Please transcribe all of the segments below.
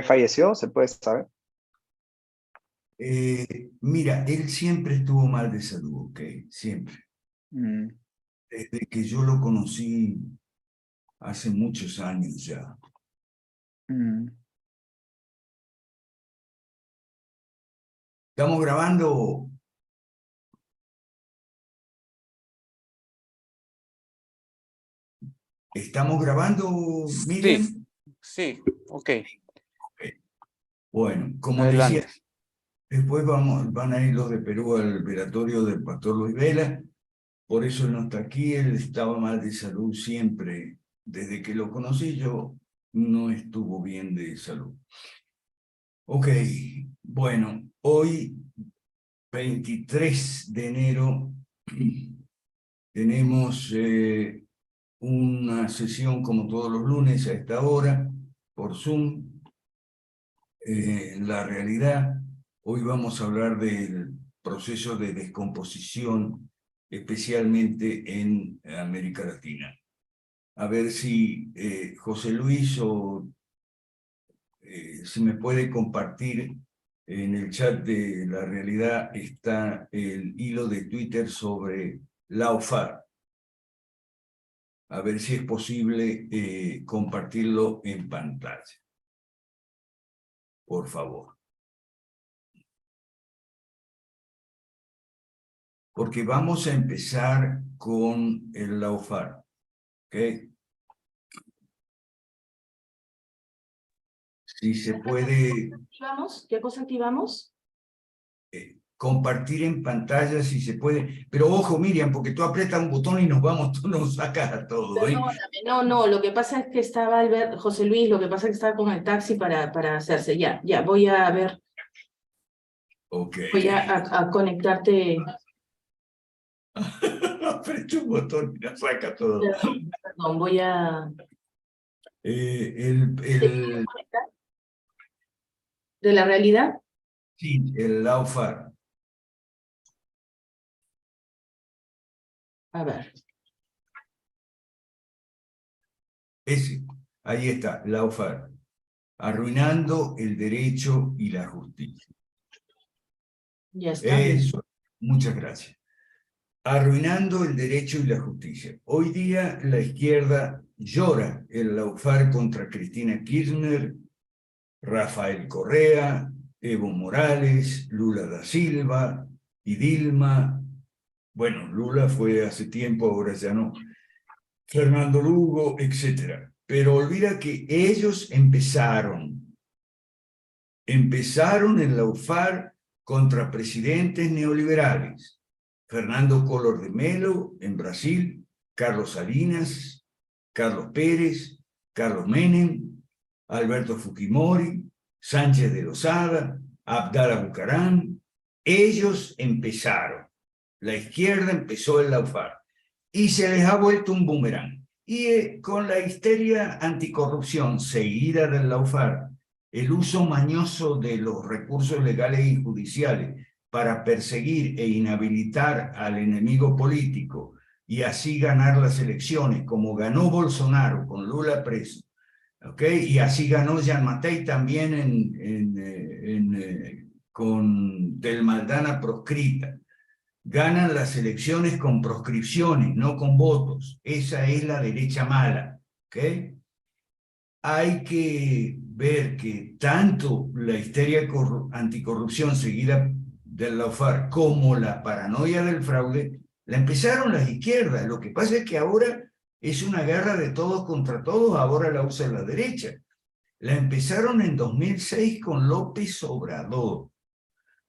falleció? ¿Se puede saber? Mira, él siempre estuvo mal de salud, ¿ok? Siempre. Mm, Desde que yo lo conocí hace muchos años ya. mm. Estamos grabando. ¿Estamos grabando, Miriam? Sí, sí, ok, Ok. Bueno, como decía, adelante. después van a ir los de Perú al velatorio del pastor Luis Vela. Por eso él no está aquí. Él estaba mal de salud siempre. Desde que lo conocí yo, no estuvo bien de salud. Ok, bueno, hoy, 23 de enero, tenemos una sesión como todos los lunes a esta hora, por Zoom. La realidad, hoy vamos a hablar del proceso de descomposición, especialmente en América Latina. A ver si José Luis o si me puede compartir en el chat de La Realidad está el hilo de Twitter sobre Laufar. A ver si es posible compartirlo en pantalla. Por favor. Porque vamos a empezar con el Laufar. ¿Ok? Si se puede ¿Qué cosa activamos? compartir en pantalla, si se puede. Pero ojo, Miriam, porque tú aprietas un botón y nos vamos, tú nos sacas a todo. Perdóname, no, lo que pasa es que estaba José Luis, lo que pasa es que estaba con el taxi para hacerse. Ya, voy a ver, Ok. voy a conectarte. Aprieta un botón y nos saca todo. Perdón, voy a... ¿Te puedo El, conectar? ¿De la realidad? sí, el Laufar. A ver. Ese, ahí está, Laufar. Arruinando el derecho y la justicia. Ya está. Eso, muchas gracias. Arruinando el derecho y la justicia. Hoy día la izquierda llora el Laufar contra Cristina Kirchner, Rafael Correa, Evo Morales, Lula da Silva y Dilma. Bueno, Lula fue hace tiempo, ahora ya no. Fernando Lugo, etc. Pero olvida que ellos empezaron el Laufar contra presidentes neoliberales. Fernando Collor de Mello en Brasil, Carlos Salinas, Carlos Pérez, Carlos Menem, Alberto Fujimori, Sánchez de Lozada, Abdala Bucaram. Ellos empezaron. La izquierda empezó el Laufar y se les ha vuelto un boomerang. Y con la histeria anticorrupción seguida del Laufar, el uso mañoso de los recursos legales y judiciales para perseguir e inhabilitar al enemigo político y así ganar las elecciones, como ganó Bolsonaro con Lula preso, ¿okay? Y así ganó Jean Mattei también con Del Maldana proscrita. Ganan las elecciones con proscripciones, no con votos. Esa es la derecha mala, ¿ok? Hay que ver que tanto la histeria anticorrupción seguida del Laufar como la paranoia del fraude la empezaron las izquierdas. Lo que pasa es que ahora es una guerra de todos contra todos, ahora la usa la derecha. La empezaron en 2006 con López Obrador.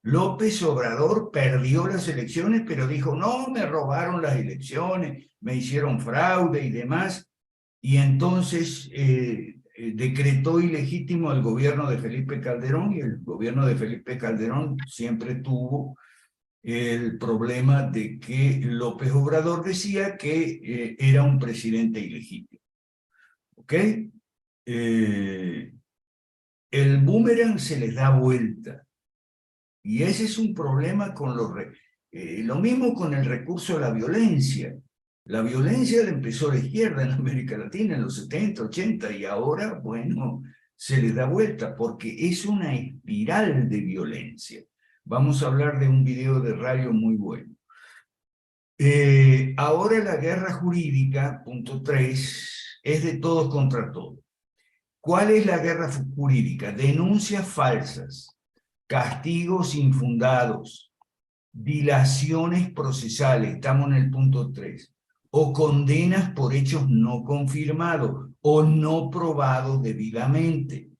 López Obrador perdió las elecciones, pero dijo, no, me robaron las elecciones, me hicieron fraude y demás, y entonces decretó ilegítimo el gobierno de Felipe Calderón, y el gobierno de Felipe Calderón siempre tuvo el problema de que López Obrador decía que era un presidente ilegítimo. ¿Ok? El boomerang se les da vuelta. Y ese es un problema con lo mismo con el recurso a la violencia. La violencia la empezó la izquierda en América Latina en los 70, 80 y ahora, bueno, se les da vuelta, porque es una espiral de violencia. Vamos a hablar de un video de radio muy bueno. Ahora la guerra jurídica, punto 3, es de todos contra todos. ¿Cuál es la guerra jurídica? Denuncias falsas, castigos infundados, dilaciones procesales, estamos en el punto 3, o condenas por hechos no confirmados o no probados debidamente,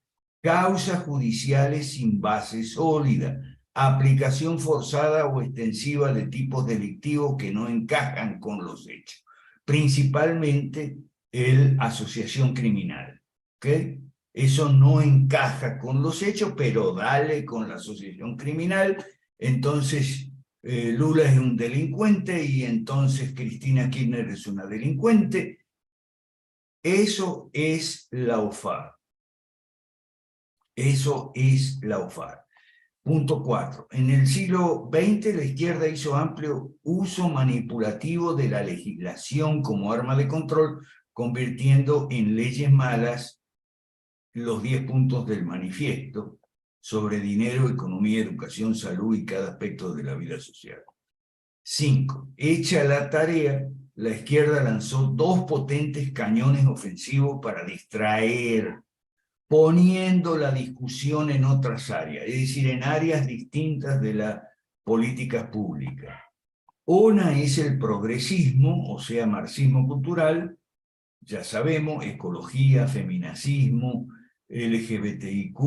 causas judiciales sin base sólida, aplicación forzada o extensiva de tipos delictivos que no encajan con los hechos, principalmente el asociación criminal, ¿ok? Eso no encaja con los hechos, pero dale con la asociación criminal, entonces Lula es un delincuente y entonces Cristina Kirchner es una delincuente. Eso es lawfare. Eso es lawfare. Punto 4. En el siglo XX la izquierda hizo amplio uso manipulativo de la legislación como arma de control, convirtiendo en leyes malas los 10 puntos del manifiesto sobre dinero, economía, educación, salud y cada aspecto de la vida social. 5. Hecha la tarea, la izquierda lanzó 2 potentes cañones ofensivos para distraer, poniendo la discusión en otras áreas, es decir, en áreas distintas de la política pública. Una es el progresismo, o sea, marxismo cultural, ya sabemos, ecología, feminacismo, LGBTIQ,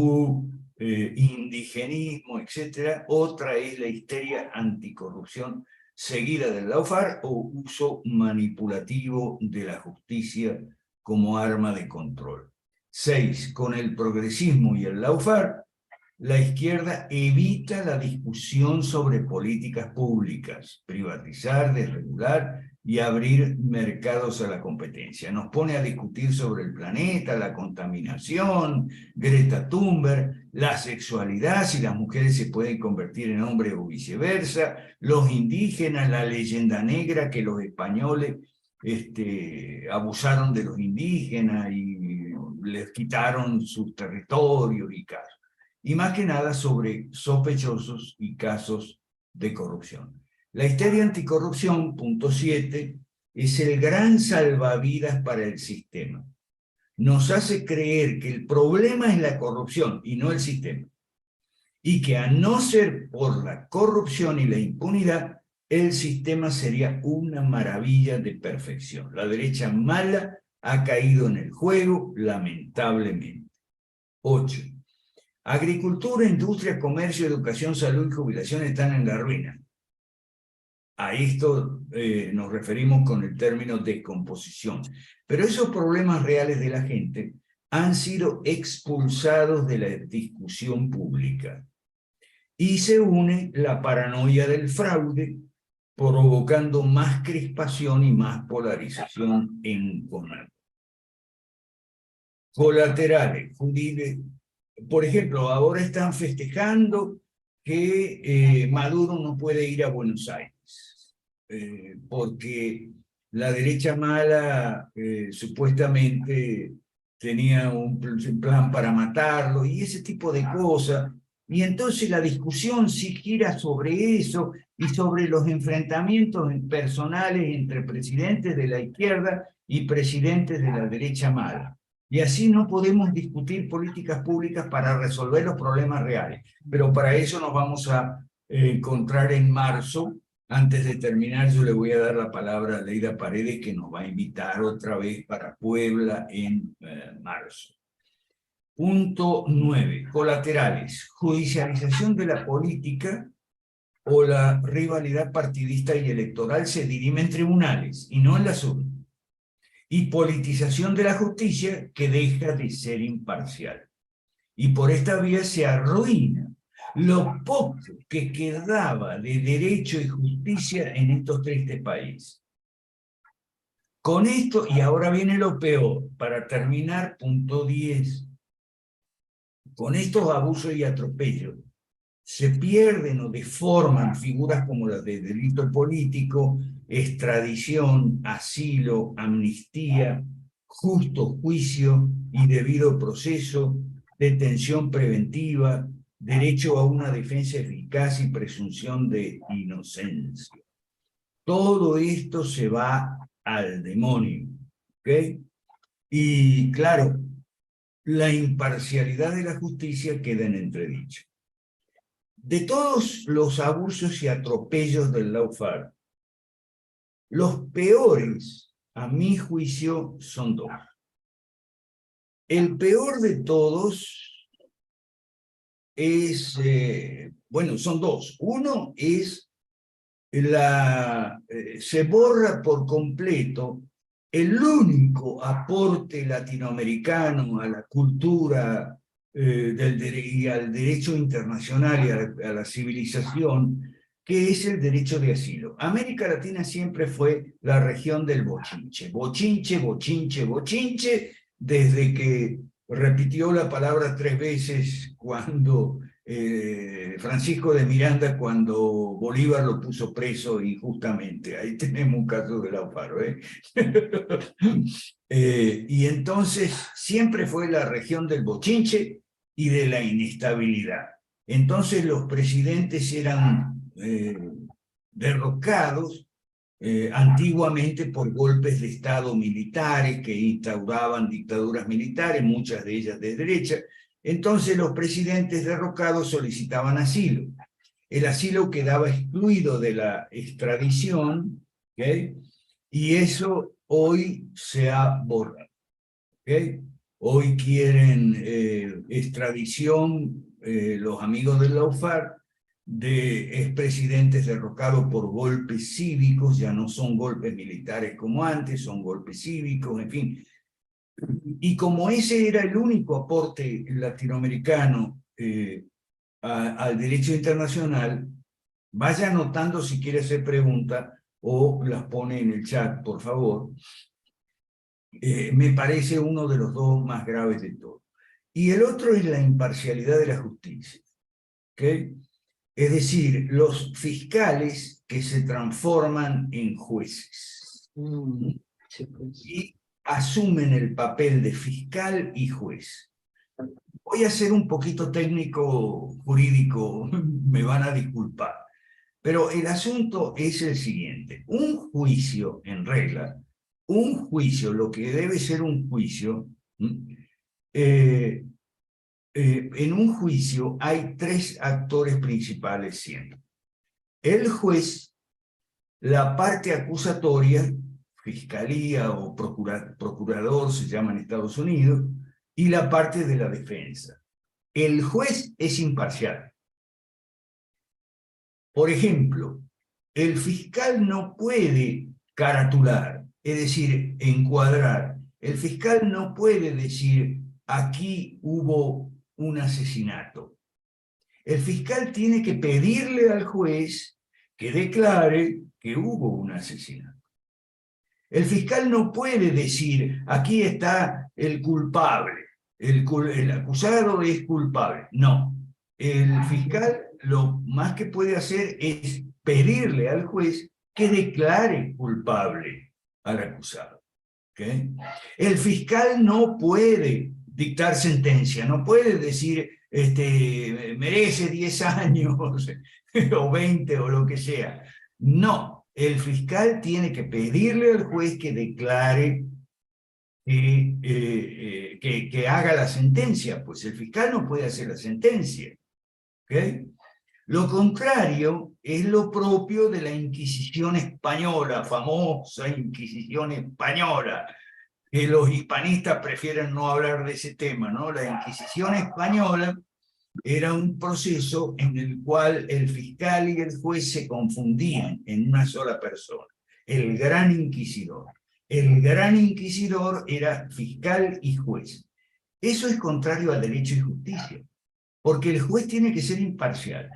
indigenismo, etc. Otra es la histeria anticorrupción seguida del lawfare o uso manipulativo de la justicia como arma de control. 6. Con el progresismo y el lawfare, la izquierda evita la discusión sobre políticas públicas, privatizar, desregular y abrir mercados a la competencia. Nos pone a discutir sobre el planeta, la contaminación, Greta Thunberg, la sexualidad, si las mujeres se pueden convertir en hombres o viceversa, los indígenas, la leyenda negra que los españoles abusaron de los indígenas y les quitaron sus territorios y casos. Y más que nada sobre sospechosos y casos de corrupción. La histeria anticorrupción, punto 7, es el gran salvavidas para el sistema. Nos hace creer que el problema es la corrupción y no el sistema. Y que a no ser por la corrupción y la impunidad, el sistema sería una maravilla de perfección. La derecha mala ha caído en el juego, lamentablemente. 8. Agricultura, industria, comercio, educación, salud y jubilación están en la ruina. A esto nos referimos con el término descomposición. Pero esos problemas reales de la gente han sido expulsados de la discusión pública. Y se une la paranoia del fraude, provocando más crispación y más polarización en Conal. Colaterales, por ejemplo, ahora están festejando que Maduro no puede ir a Buenos Aires, porque la derecha mala supuestamente tenía un plan para matarlo y ese tipo de cosas. Y entonces la discusión sí gira sobre eso y sobre los enfrentamientos personales entre presidentes de la izquierda y presidentes de la derecha mala. Y así no podemos discutir políticas públicas para resolver los problemas reales. Pero para eso nos vamos a encontrar en marzo. Antes de terminar, yo le voy a dar la palabra a Leida Paredes, que nos va a invitar otra vez para Puebla en marzo. Punto 9. Colaterales. Judicialización de la política o la rivalidad partidista y electoral se dirime en tribunales y no en las urnas. Y politización de la justicia que deja de ser imparcial. Y por esta vía se arruina lo poco que quedaba de derecho y justicia en estos tristes países. Con esto, y ahora viene lo peor, para terminar, punto 10. Con estos abusos y atropellos se pierden o deforman figuras como las de delito político, extradición, asilo, amnistía, justo juicio y debido proceso, detención preventiva, derecho a una defensa eficaz y presunción de inocencia. Todo esto se va al demonio, ¿ok? Y claro, la imparcialidad de la justicia queda en entredicho. De todos los abusos y atropellos del lawfare, los peores, a mi juicio, son dos. El peor de todos es, bueno, son dos. Uno es se borra por completo el único aporte latinoamericano a la cultura y al derecho internacional y a la civilización, que es el derecho de asilo. América Latina siempre fue la región del bochinche, bochinche, bochinche, bochinche, desde que repitió la palabra 3 veces cuando Francisco de Miranda, cuando Bolívar lo puso preso injustamente. Ahí tenemos un caso de lawfare, y entonces siempre fue la región del bochinche y de la inestabilidad. Entonces los presidentes eran derrocados antiguamente por golpes de Estado militares que instauraban dictaduras militares, muchas de ellas de derecha. Entonces los presidentes derrocados solicitaban asilo. El asilo quedaba excluido de la extradición, ¿okay? Y eso hoy se ha borrado, ¿okay? Hoy quieren extradición los amigos del lawfare de expresidentes derrocados por golpes cívicos, ya no son golpes militares como antes, son golpes cívicos, en fin. Y como ese era el único aporte latinoamericano al derecho internacional, vaya anotando si quiere hacer preguntas o las pone en el chat, por favor. Me parece uno de los dos más graves de todos. Y el otro es la imparcialidad de la justicia, ¿okay? Es decir, los fiscales que se transforman en jueces. Sí, pues. Y asumen el papel de fiscal y juez. Voy a ser un poquito técnico jurídico, me van a disculpar, pero el asunto es el siguiente. Un juicio en regla, un juicio, lo que debe ser un juicio, en un juicio hay 3 actores principales siempre. El juez, la parte acusatoria, fiscalía o procurador se llama en Estados Unidos, y la parte de la defensa. El juez es imparcial. Por ejemplo, el fiscal no puede caratular, es decir, encuadrar. El fiscal no puede decir, aquí hubo un asesinato. El fiscal tiene que pedirle al juez que declare que hubo un asesinato. El fiscal no puede decir, aquí está el culpable, el acusado es culpable. No, el fiscal lo más que puede hacer es pedirle al juez que declare culpable al acusado. ¿Okay? El fiscal no puede dictar sentencia, no puede decir, merece 10 años o 20 o lo que sea. No. El fiscal tiene que pedirle al juez que declare, que haga la sentencia, pues el fiscal no puede hacer la sentencia. ¿Okay? Lo contrario es lo propio de la Inquisición española, famosa Inquisición española, que los hispanistas prefieren no hablar de ese tema, ¿no? La Inquisición española era un proceso en el cual el fiscal y el juez se confundían en una sola persona, el gran inquisidor. El gran inquisidor era fiscal y juez. Eso es contrario al derecho y justicia, porque el juez tiene que ser imparcial.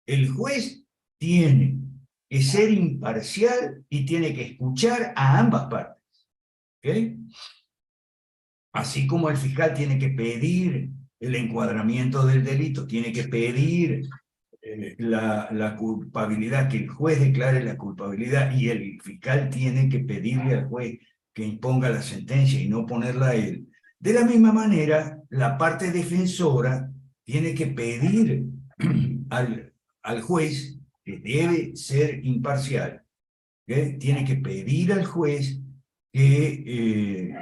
El juez tiene que ser imparcial y tiene que escuchar a ambas partes. ¿Okay? Así como el fiscal tiene que pedir el encuadramiento del delito, tiene que pedir la culpabilidad, que el juez declare la culpabilidad, y el fiscal tiene que pedirle al juez que imponga la sentencia y no ponerla a él. De la misma manera, la parte defensora tiene que pedir al juez, que debe ser imparcial, ¿okay? Tiene que pedir al juez que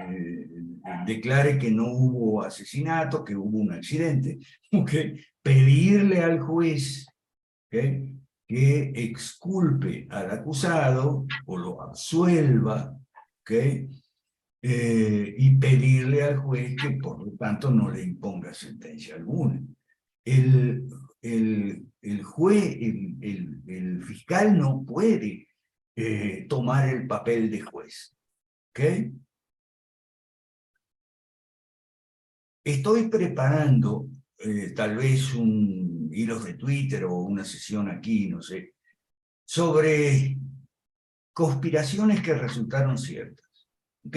declare que no hubo asesinato, que hubo un accidente, ¿okay? Pedirle al juez, ¿okay?, que exculpe al acusado o lo absuelva, ¿okay?, y pedirle al juez que por lo tanto no le imponga sentencia alguna. El juez, el fiscal no puede tomar el papel de juez, ¿ok? Estoy preparando tal vez un hilo de Twitter o una sesión aquí, no sé, sobre conspiraciones que resultaron ciertas, ¿ok?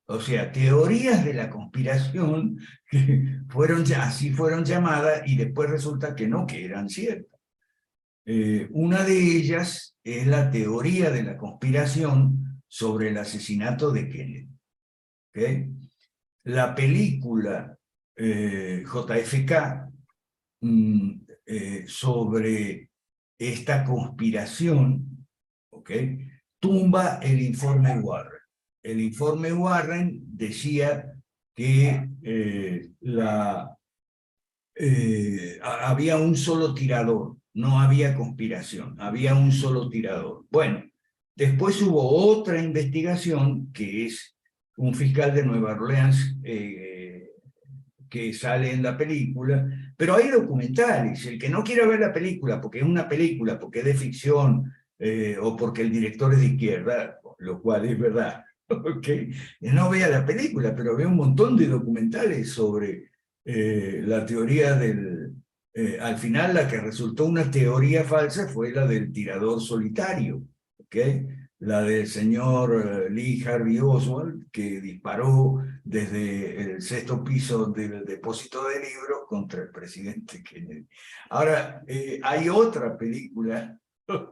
O sea, teorías de la conspiración que así fueron llamadas y después resulta que no, que eran ciertas. Una de ellas es la teoría de la conspiración sobre el asesinato de Kennedy, ¿okay? La película JFK sobre esta conspiración, ¿okay?, tumba el informe Warren. El informe Warren decía que había un solo tirador, no había conspiración, había un solo tirador. Bueno, después hubo otra investigación que es un fiscal de Nueva Orleans que sale en la película, pero hay documentales. El que no quiera ver la película porque es una película, porque es de ficción, o porque el director es de izquierda, lo cual es verdad, ¿okay?, no vea la película, pero vea un montón de documentales sobre la teoría del... al final la que resultó una teoría falsa fue la del tirador solitario, ¿okay?, la del señor Lee Harvey Oswald, que disparó desde el 6º piso del depósito de libros contra el presidente Kennedy. Ahora, hay otra película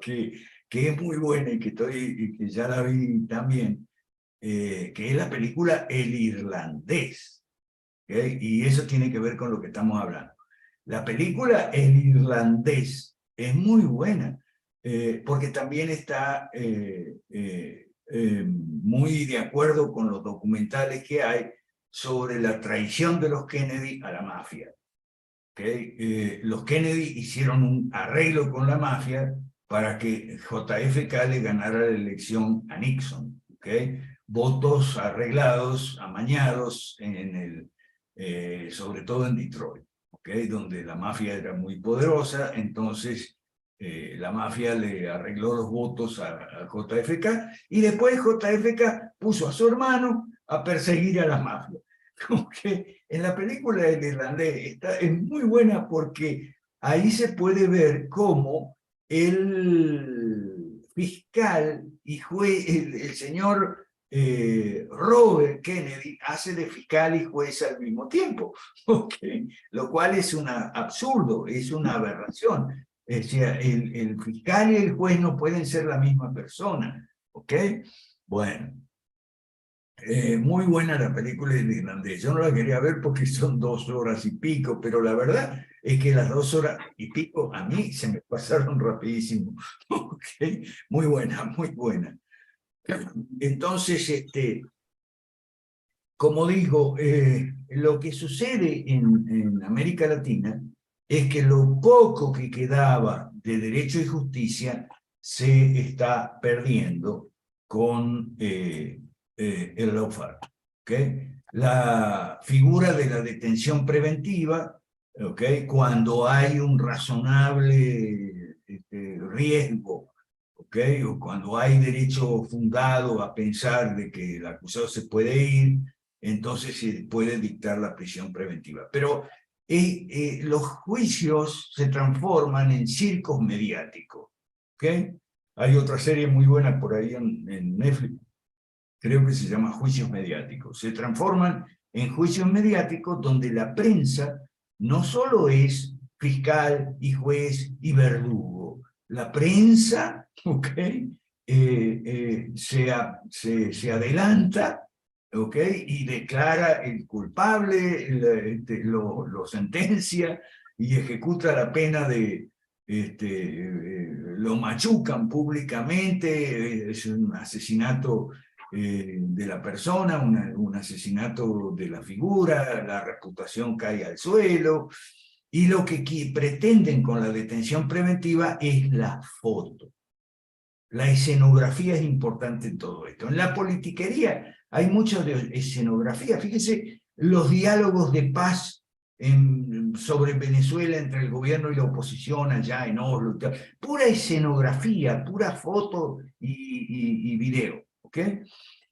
que es muy buena y que ya la vi también, que es la película El Irlandés, ¿okay? Y eso tiene que ver con lo que estamos hablando. La película El Irlandés es muy buena, porque también está muy de acuerdo con los documentales que hay sobre la traición de los Kennedy a la mafia, ¿okay? Los Kennedy hicieron un arreglo con la mafia para que JFK le ganara la elección a Nixon, ¿okay? Votos arreglados, amañados, sobre todo en Detroit, ¿okay?, donde la mafia era muy poderosa. Entonces la mafia le arregló los votos a JFK, y después JFK puso a su hermano a perseguir a la mafia. Como que en la película del Irlandés es muy buena, porque ahí se puede ver cómo el fiscal y juez, el señor Robert Kennedy, hace de fiscal y juez al mismo tiempo, ¿okay?, lo cual es un absurdo, es una aberración. O sea, el fiscal y el juez no pueden ser la misma persona, ¿ok? Bueno. Muy buena la película del Irlandés. Yo no la quería ver porque son 2 horas y pico, pero la verdad es que las 2 horas y pico a mí se me pasaron rapidísimo. ¿Okay? Muy buena, muy buena. Entonces, como digo, lo que sucede en América Latina es que lo poco que quedaba de derecho y justicia se está perdiendo con el lawfare, ¿okay? La figura de la detención preventiva, ¿okay?, cuando hay un razonable riesgo, ¿okay?, o cuando hay derecho fundado a pensar de que el acusado se puede ir, entonces se puede dictar la prisión preventiva. Pero los juicios se transforman en circos mediáticos, ¿okay? Hay otra serie muy buena por ahí en Netflix, creo que se llama Juicios Mediáticos. Se transforman en juicios mediáticos donde la prensa no solo es fiscal y juez y verdugo. La prensa, ¿okay?, se adelanta ¿ok? Y declara el culpable, lo sentencia y ejecuta la pena de, lo machucan públicamente, es un asesinato de la persona, un asesinato de la figura, la reputación cae al suelo, y lo que pretenden con la detención preventiva es la foto. La escenografía es importante en todo esto. En la politiquería hay mucho de escenografía. Fíjese los diálogos de paz sobre Venezuela entre el gobierno y la oposición allá en Oslo. Pura escenografía, pura foto y video. ¿Okay?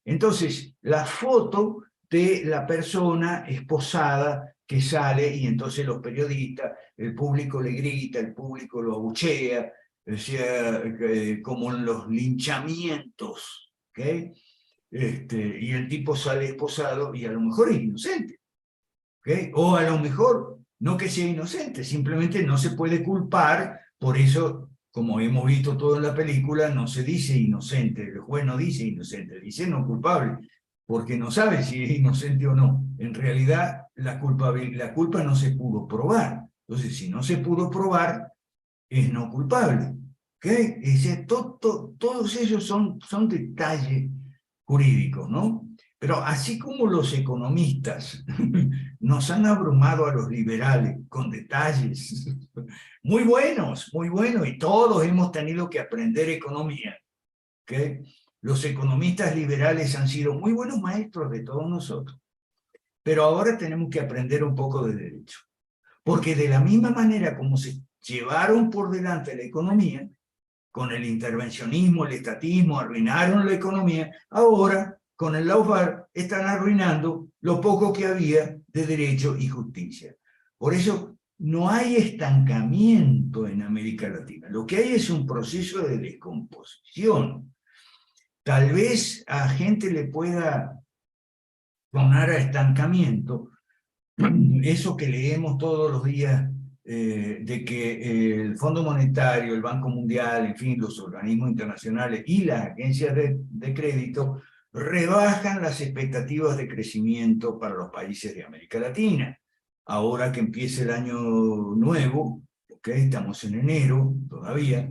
Entonces, la foto de la persona esposada que sale y entonces los periodistas, el público le grita, el público lo abuchea, decía, como en los linchamientos, ¿okay? Y el tipo sale esposado y a lo mejor es inocente, ¿okay? O a lo mejor no que sea inocente, simplemente no se puede culpar, por eso, como hemos visto todo en la película, no se dice inocente, el juez no dice inocente, dice no culpable, porque no sabe si es inocente o no. En realidad, la culpa no se pudo probar. Entonces, si no se pudo probar, es no culpable. ¿Okay? Todos ellos son detalles jurídicos, ¿no? Pero así como los economistas nos han abrumado a los liberales con detalles muy buenos, y todos hemos tenido que aprender economía, ¿okay? Los economistas liberales han sido muy buenos maestros de todos nosotros, pero ahora tenemos que aprender un poco de derecho. Porque de la misma manera como se llevaron por delante la economía, con el intervencionismo, el estatismo, arruinaron la economía, ahora con el lawfare están arruinando lo poco que había de derecho y justicia. Por eso no hay estancamiento en América Latina, lo que hay es un proceso de descomposición. Tal vez a gente le pueda sonar a estancamiento eso que leemos todos los días de que el Fondo Monetario, el Banco Mundial, en fin, los organismos internacionales y las agencias de crédito rebajan las expectativas de crecimiento para los países de América Latina. Ahora que empieza el año nuevo, ¿okay? Estamos en enero todavía,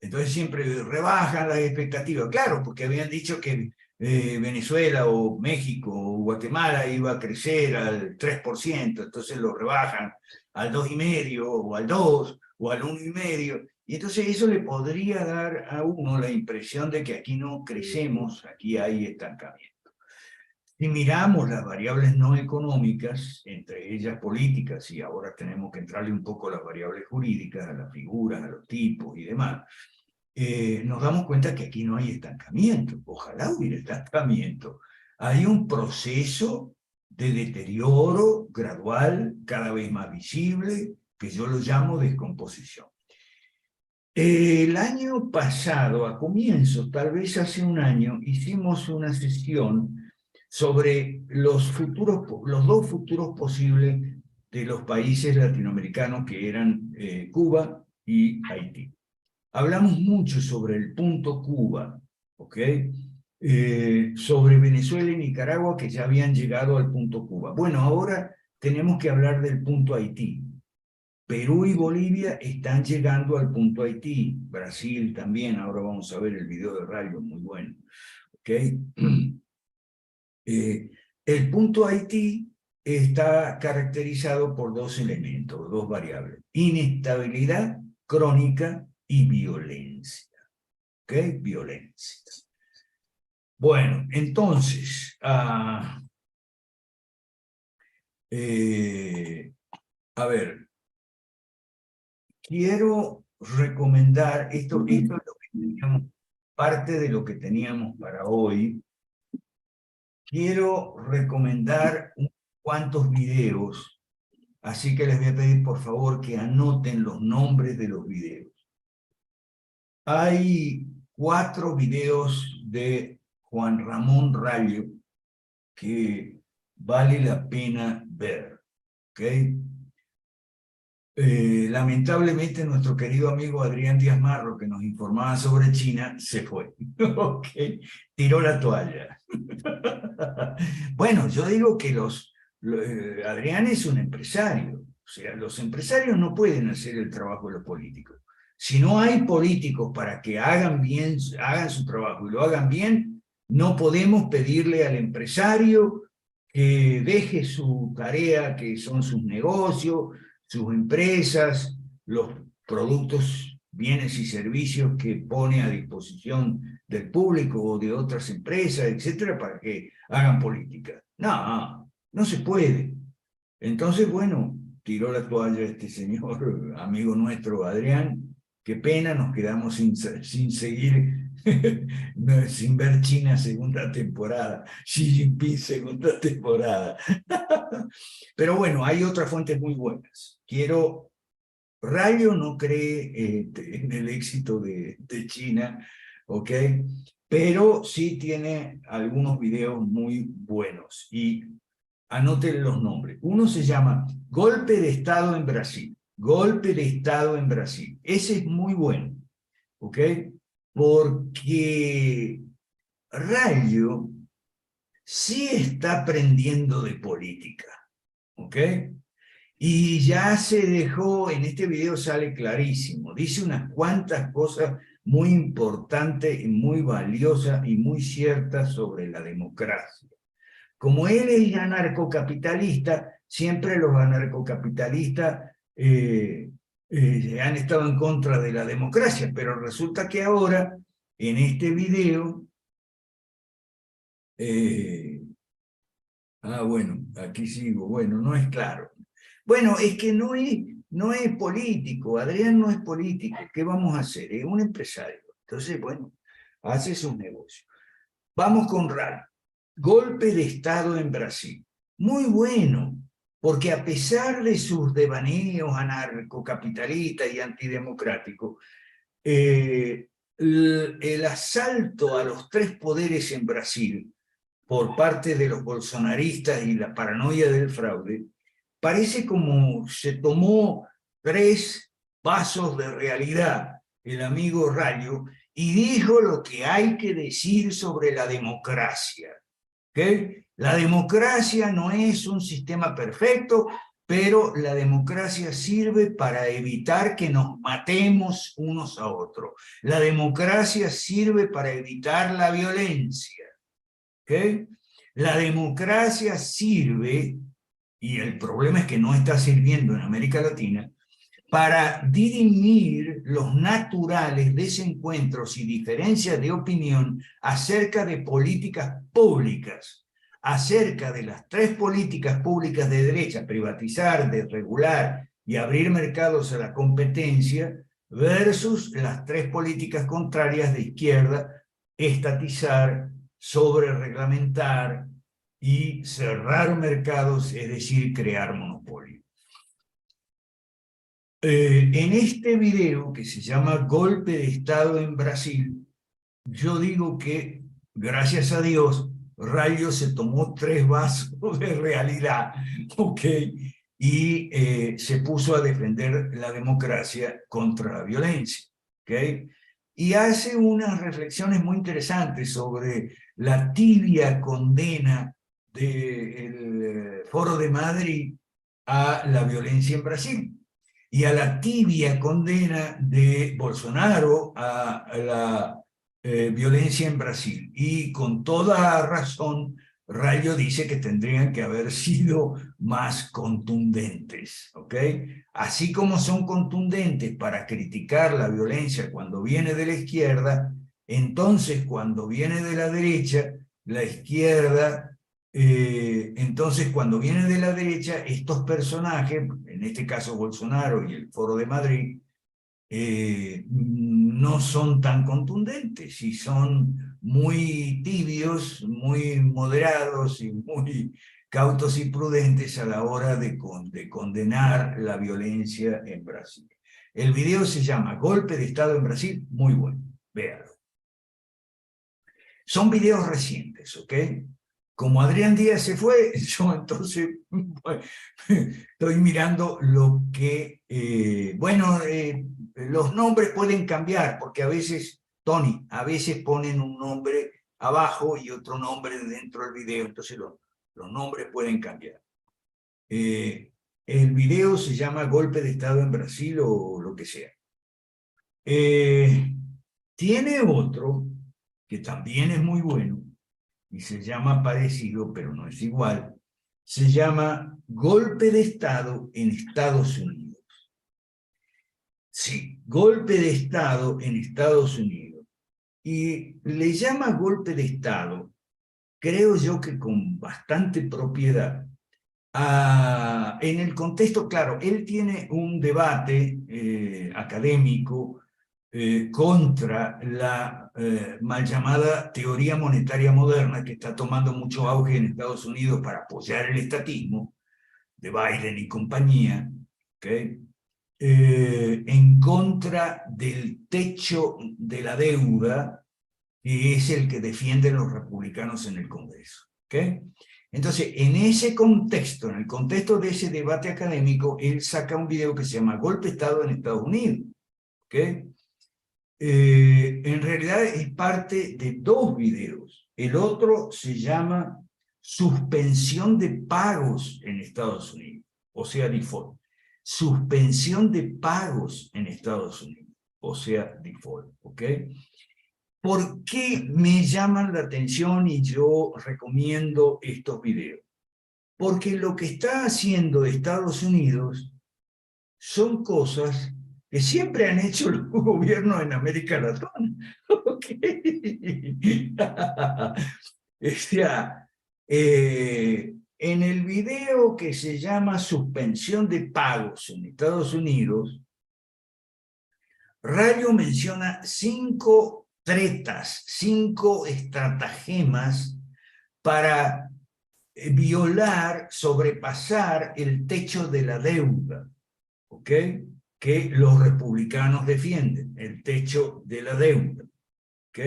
entonces siempre rebajan las expectativas. Claro, porque habían dicho que Venezuela o México o Guatemala iba a crecer al 3%, entonces lo rebajan al 2,5% o al 2% o al 1,5%, y entonces eso le podría dar a uno la impresión de que aquí no crecemos, aquí hay estancamiento. Si miramos las variables no económicas, entre ellas políticas, y ahora tenemos que entrarle un poco a las variables jurídicas, a las figuras, a los tipos y demás, nos damos cuenta que aquí no hay estancamiento. Ojalá hubiera estancamiento. Hay un proceso de deterioro gradual, cada vez más visible, que yo lo llamo descomposición. El año pasado, a comienzos, tal vez hace un año, hicimos una sesión sobre los dos futuros posibles de los países latinoamericanos que eran Cuba y Haití. Hablamos mucho sobre el punto Cuba, ¿ok? Sobre Venezuela y Nicaragua que ya habían llegado al punto Cuba. Bueno, ahora tenemos que hablar del punto Haití. Perú y Bolivia están llegando al punto Haití. Brasil también, ahora vamos a ver el video de Rayo, muy bueno. ¿Ok? El punto Haití está caracterizado por dos elementos, dos variables. Inestabilidad crónica y violencia. ¿Ok? Violencia. Bueno, entonces, a ver, quiero recomendar, esto es lo que teníamos, parte de lo que teníamos para hoy. Quiero recomendar unos cuantos videos, así que les voy a pedir por favor que anoten los nombres de los videos. Hay 4 videos de Juan Ramón Rayo que vale la pena ver, ¿ok? lamentablemente nuestro querido amigo Adrián Díaz Marro, que nos informaba sobre China, se fue. Okay. Tiró la toalla. Bueno, yo digo que Adrián es un empresario. O sea, los empresarios no pueden hacer el trabajo de los políticos. Si no hay políticos para que hagan su trabajo y lo hagan bien, no podemos pedirle al empresario que deje su tarea, que son sus negocios, sus empresas, los productos, bienes y servicios que pone a disposición del público o de otras empresas, etcétera, para que hagan política. No, no se puede. Entonces, bueno, tiró la toalla este señor, amigo nuestro, Adrián. Qué pena, nos quedamos sin seguir, sin ver China segunda temporada, Xi Jinping segunda temporada. Pero bueno, hay otras fuentes muy buenas. Rayo no cree en el éxito de China, ¿ok? Pero sí tiene algunos videos muy buenos. Y anoten los nombres. Uno se llama Golpe de Estado en Brasil. Golpe de Estado en Brasil. Ese es muy bueno, ¿ok? Porque Rayo sí está aprendiendo de política, ¿ok? Y ya se dejó, en este video sale clarísimo, dice unas cuantas cosas muy importantes, y muy valiosas y muy ciertas sobre la democracia. Como él es anarcocapitalista, siempre los anarcocapitalistas han estado en contra de la democracia, pero resulta que ahora, en este video, bueno, aquí sigo, bueno, no es claro. Bueno, es que no es político, Adrián no es político, ¿qué vamos a hacer? Es un empresario, entonces, bueno, hace sus negocios. Vamos con Ralph. Golpe de Estado en Brasil. Muy bueno, porque a pesar de sus devaneos anarcocapitalistas y antidemocráticos, el asalto a los tres poderes en Brasil por parte de los bolsonaristas y la paranoia del fraude, parece como se tomó 3 vasos de realidad el amigo Rayo y dijo lo que hay que decir sobre la democracia. ¿Okay? La democracia no es un sistema perfecto, pero la democracia sirve para evitar que nos matemos unos a otros. La democracia sirve para evitar la violencia. ¿Okay? La democracia sirve, y el problema es que no está sirviendo en América Latina, para dirimir los naturales desencuentros y diferencias de opinión acerca de políticas públicas, acerca de las 3 políticas públicas de derecha, privatizar, desregular y abrir mercados a la competencia, versus las 3 políticas contrarias de izquierda, estatizar, sobrereglamentar y cerrar mercados, es decir, crear monopolios. En este video, que se llama Golpe de Estado en Brasil, yo digo que, gracias a Dios, Rayo se tomó 3 vasos de realidad, ¿ok? Y se puso a defender la democracia contra la violencia, ¿ok? Y hace unas reflexiones muy interesantes sobre la tibia condena del Foro de Madrid a la violencia en Brasil y a la tibia condena de Bolsonaro a la violencia en Brasil. Y con toda razón, Rayo dice que tendrían que haber sido más contundentes, ¿ok? Así como son contundentes para criticar la violencia cuando viene de la izquierda, entonces cuando viene de la derecha, la izquierda... entonces, cuando viene de la derecha, estos personajes, en este caso Bolsonaro y el Foro de Madrid, no son tan contundentes y son muy tibios, muy moderados y muy cautos y prudentes a la hora de condenar la violencia en Brasil. El video se llama Golpe de Estado en Brasil, muy bueno, véanlo. Son videos recientes, ¿ok? como Adrián Díaz se fue, yo entonces bueno, estoy mirando lo que, los nombres pueden cambiar, porque a veces, Tony, a veces ponen un nombre abajo y otro nombre dentro del video, entonces los nombres pueden cambiar. El video se llama Golpe de Estado en Brasil o lo que sea. Tiene otro que también es muy bueno y se llama parecido, pero no es igual. Se llama Golpe de Estado en Estados Unidos. Sí, Golpe de Estado en Estados Unidos. Y le llama Golpe de Estado, creo yo que con bastante propiedad, en el contexto, claro, él tiene un debate académico contra la mal llamada teoría monetaria moderna que está tomando mucho auge en Estados Unidos para apoyar el estatismo de Biden y compañía, ¿okay? En contra del techo de la deuda, que es el que defienden los republicanos en el Congreso. ¿Okay? Entonces, en ese contexto, en el contexto de ese debate académico, él saca un video que se llama Golpe de Estado en Estados Unidos. ¿Okay? En realidad es parte de dos videos. El otro se llama Suspensión de pagos en Estados Unidos, o sea, default. Suspensión de pagos en Estados Unidos, o sea, default. ¿Ok? ¿Por qué me llaman la atención y yo recomiendo estos videos? Porque lo que está haciendo Estados Unidos son cosas que siempre han hecho los gobiernos en América Latina. ¿Okay? O sea, en el video que se llama Suspensión de pagos en Estados Unidos, Rayo menciona 5 tretas, 5 estratagemas para violar, sobrepasar el techo de la deuda, ¿ok? Que los republicanos defienden, el techo de la deuda, ¿ok?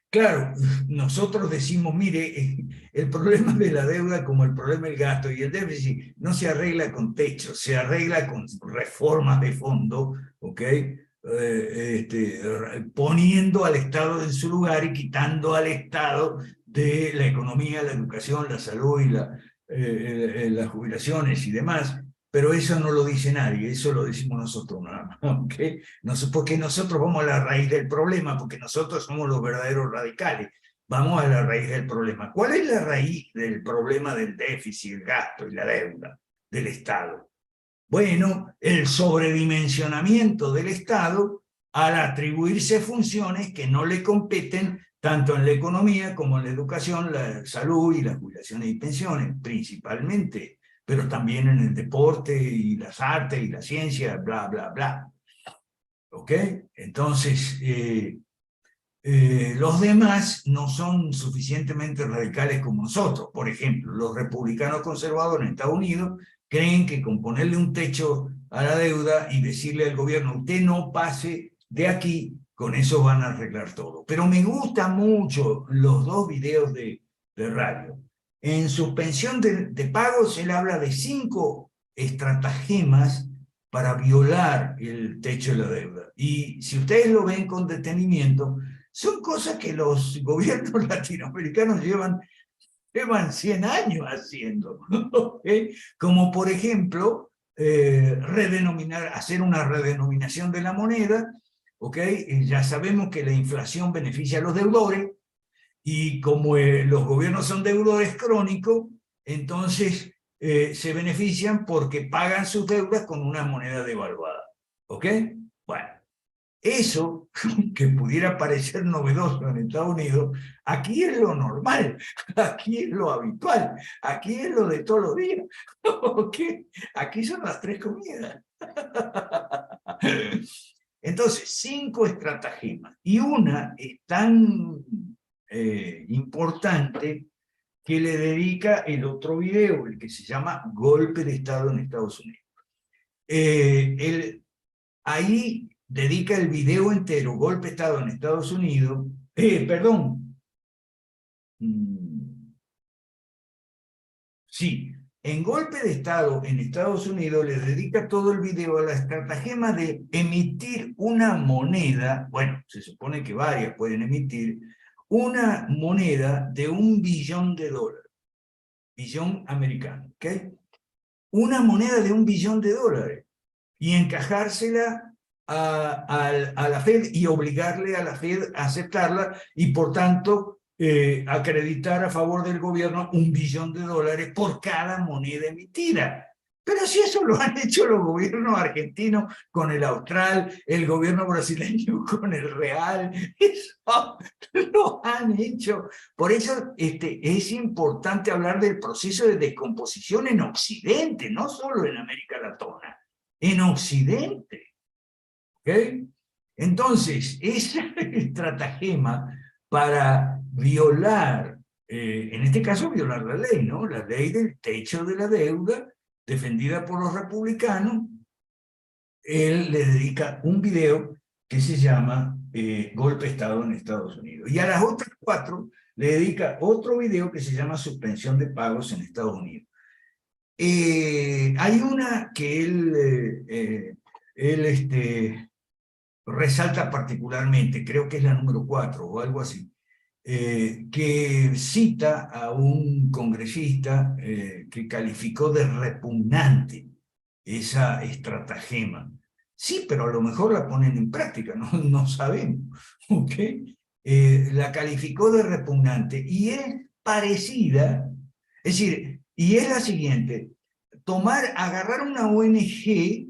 Claro, nosotros decimos, mire, el problema de la deuda como el problema del gasto y el déficit no se arregla con techo, se arregla con reformas de fondo, ¿ok? Poniendo al Estado en su lugar y quitando al Estado de la economía, la educación, la salud y las jubilaciones y demás. Pero eso no lo dice nadie, eso lo decimos nosotros nada más, ¿okay? Porque nosotros vamos a la raíz del problema, porque nosotros somos los verdaderos radicales. Vamos a la raíz del problema. ¿Cuál es la raíz del problema del déficit, el gasto y la deuda del Estado? Bueno, el sobredimensionamiento del Estado al atribuirse funciones que no le competen tanto en la economía como en la educación, la salud y las jubilaciones y pensiones, principalmente, pero también en el deporte y las artes y la ciencia, bla, bla, bla. ¿Ok? Entonces, los demás no son suficientemente radicales como nosotros. Por ejemplo, los republicanos conservadores en Estados Unidos creen que con ponerle un techo a la deuda y decirle al gobierno, usted no pase de aquí, con eso van a arreglar todo. Pero me gustan mucho los dos videos de radio. En suspensión de pagos, él habla de 5 estratagemas para violar el techo de la deuda. Y si ustedes lo ven con detenimiento, son cosas que los gobiernos latinoamericanos llevan 100 años haciendo, ¿okay? Como por ejemplo, hacer una redenominación de la moneda, ¿okay? Ya sabemos que la inflación beneficia a los deudores, y como los gobiernos son deudores crónicos, entonces se benefician porque pagan sus deudas con una moneda devaluada, ¿ok? Bueno, eso, que pudiera parecer novedoso en Estados Unidos, aquí es lo normal, aquí es lo habitual, aquí es lo de todos los días, ¿ok? Aquí son las 3 comidas. Entonces, 5 estratagemas, y una es tan importante que le dedica el otro video, el que se llama Golpe de Estado en Estados Unidos. Ahí dedica el video entero, Golpe de Estado en Estados Unidos, perdón, Sí, en Golpe de Estado en Estados Unidos le dedica todo el video a la estratagema de emitir una moneda, bueno, se supone que varias pueden emitir, una moneda de $1 billón, billón americano, ¿ok? Una moneda de $1 billón, y encajársela a la Fed y obligarle a la Fed a aceptarla y por tanto acreditar a favor del gobierno $1 billón por cada moneda emitida. Pero si eso lo han hecho los gobiernos argentinos con el austral, el gobierno brasileño con el real, eso lo han hecho. Por eso es importante hablar del proceso de descomposición en Occidente, no solo en América Latina, en Occidente. ¿Okay? Entonces, esa estratagema para violar, en este caso violar la ley, ¿no? La ley del techo de la deuda, defendida por los republicanos, él le dedica un video que se llama Golpe de Estado en Estados Unidos. Y a las otras 4 le dedica otro video que se llama Suspensión de Pagos en Estados Unidos. Hay una que él resalta particularmente, creo que es la número 4 o algo así, que cita a un congresista que calificó de repugnante esa estratagema. Sí, pero a lo mejor la ponen en práctica, no sabemos. ¿Okay? La calificó de repugnante y es parecida, es decir, y es la siguiente: agarrar una ONG,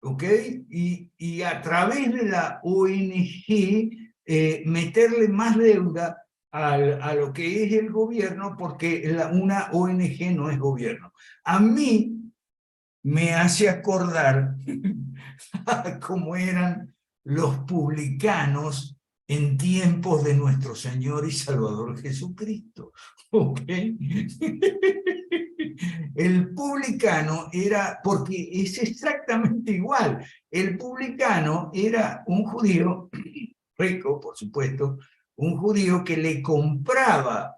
¿ok? Y a través de la ONG meterle más deuda a lo que es el gobierno, porque una ONG no es gobierno. A mí me hace acordar a cómo eran los publicanos en tiempos de nuestro Señor y Salvador Jesucristo. ¿Ok? El publicano era, porque es exactamente igual, el publicano era un judío, rico por supuesto, un judío que le compraba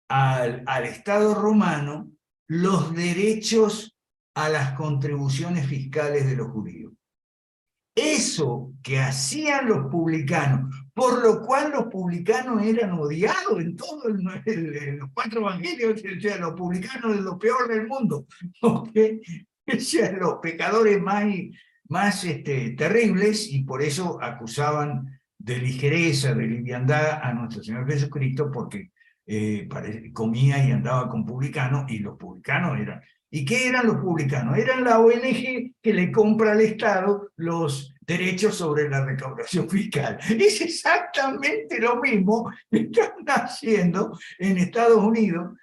al Estado romano los derechos a las contribuciones fiscales de los judíos. Eso que hacían los publicanos, por lo cual los publicanos eran odiados en todos los 4 evangelios, o sea, los publicanos es lo peor del mundo, ¿okay? O sea, los pecadores más terribles, y por eso acusaban de ligereza, de liviandad a nuestro Señor Jesucristo, porque comía y andaba con publicanos, y los publicanos eran... ¿Y qué eran los publicanos? Eran la ONG que le compra al Estado los derechos sobre la recaudación fiscal. Es exactamente lo mismo que están haciendo en Estados Unidos,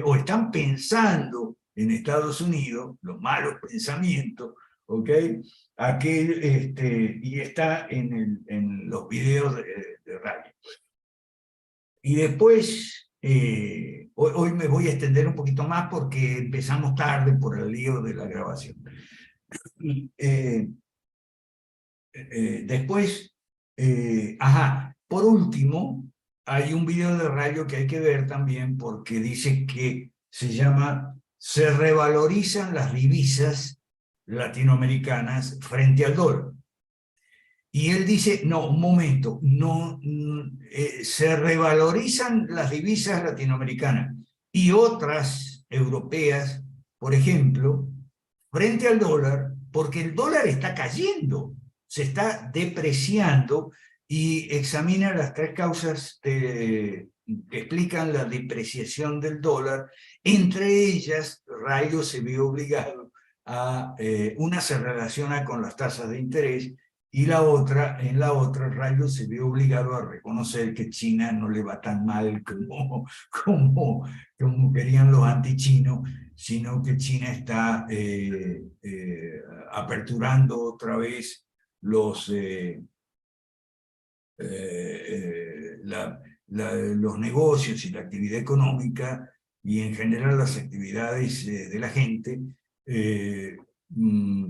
o están pensando en Estados Unidos, los malos pensamientos, ¿ok? Y está en los videos de radio. Y después, hoy me voy a extender un poquito más porque empezamos tarde por el lío de la grabación. Después, por último, hay un video de radio que hay que ver también porque dice que se llama "Se revalorizan las divisas latinoamericanas frente al dólar". Y él dice, no, un momento, se revalorizan las divisas latinoamericanas y otras europeas, por ejemplo, frente al dólar, porque el dólar está cayendo, se está depreciando, y examina las 3 causas que explican la depreciación del dólar. Entre ellas, Rayo se vio obligado a, una se relaciona con las tasas de interés, y en la otra, Rayo se vio obligado a reconocer que China no le va tan mal como querían los antichinos, sino que China está aperturando otra vez los negocios y la actividad económica, y en general las actividades de la gente,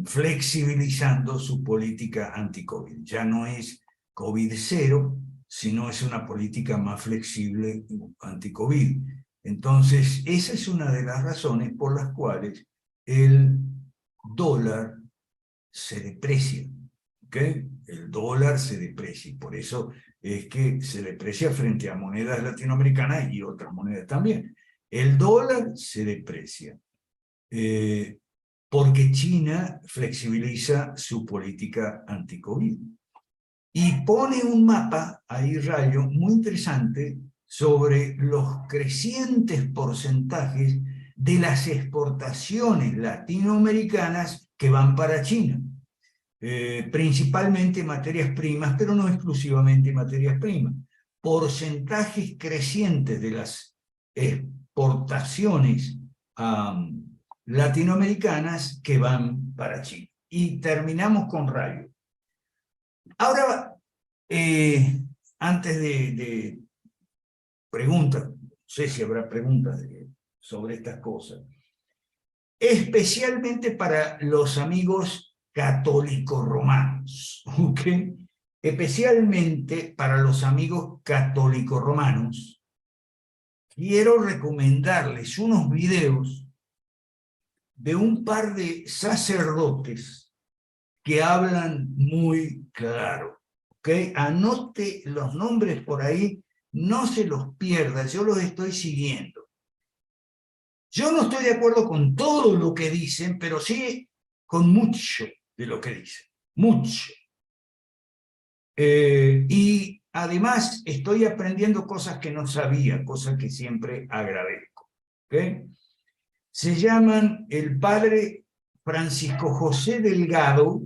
flexibilizando su política anti-COVID. Ya no es COVID-0, sino es una política más flexible anti-COVID. Entonces, esa es una de las razones por las cuales el dólar se deprecia. ¿Ok? El dólar se deprecia, y por eso es que se deprecia frente a monedas latinoamericanas y otras monedas también. El dólar se deprecia porque China flexibiliza su política anti-COVID. Y pone un mapa, ahí Rayo, muy interesante, sobre los crecientes porcentajes de las exportaciones latinoamericanas que van para China. Principalmente materias primas, pero no exclusivamente materias primas. Porcentajes crecientes de las exportaciones latinoamericanas que van para China. Y terminamos con Rayo. Ahora, antes de preguntas, no sé si habrá preguntas sobre estas cosas, especialmente para los amigos católicos romanos, ¿ok? Especialmente para los amigos católicos romanos, quiero recomendarles unos videos de un par de sacerdotes que hablan muy claro, ¿ok? Anote los nombres por ahí, no se los pierda, yo los estoy siguiendo. Yo no estoy de acuerdo con todo lo que dicen, pero sí con mucho de lo que dicen, mucho. Y además estoy aprendiendo cosas que no sabía, cosas que siempre agradezco, ¿ok? Se llaman el padre Francisco José Delgado,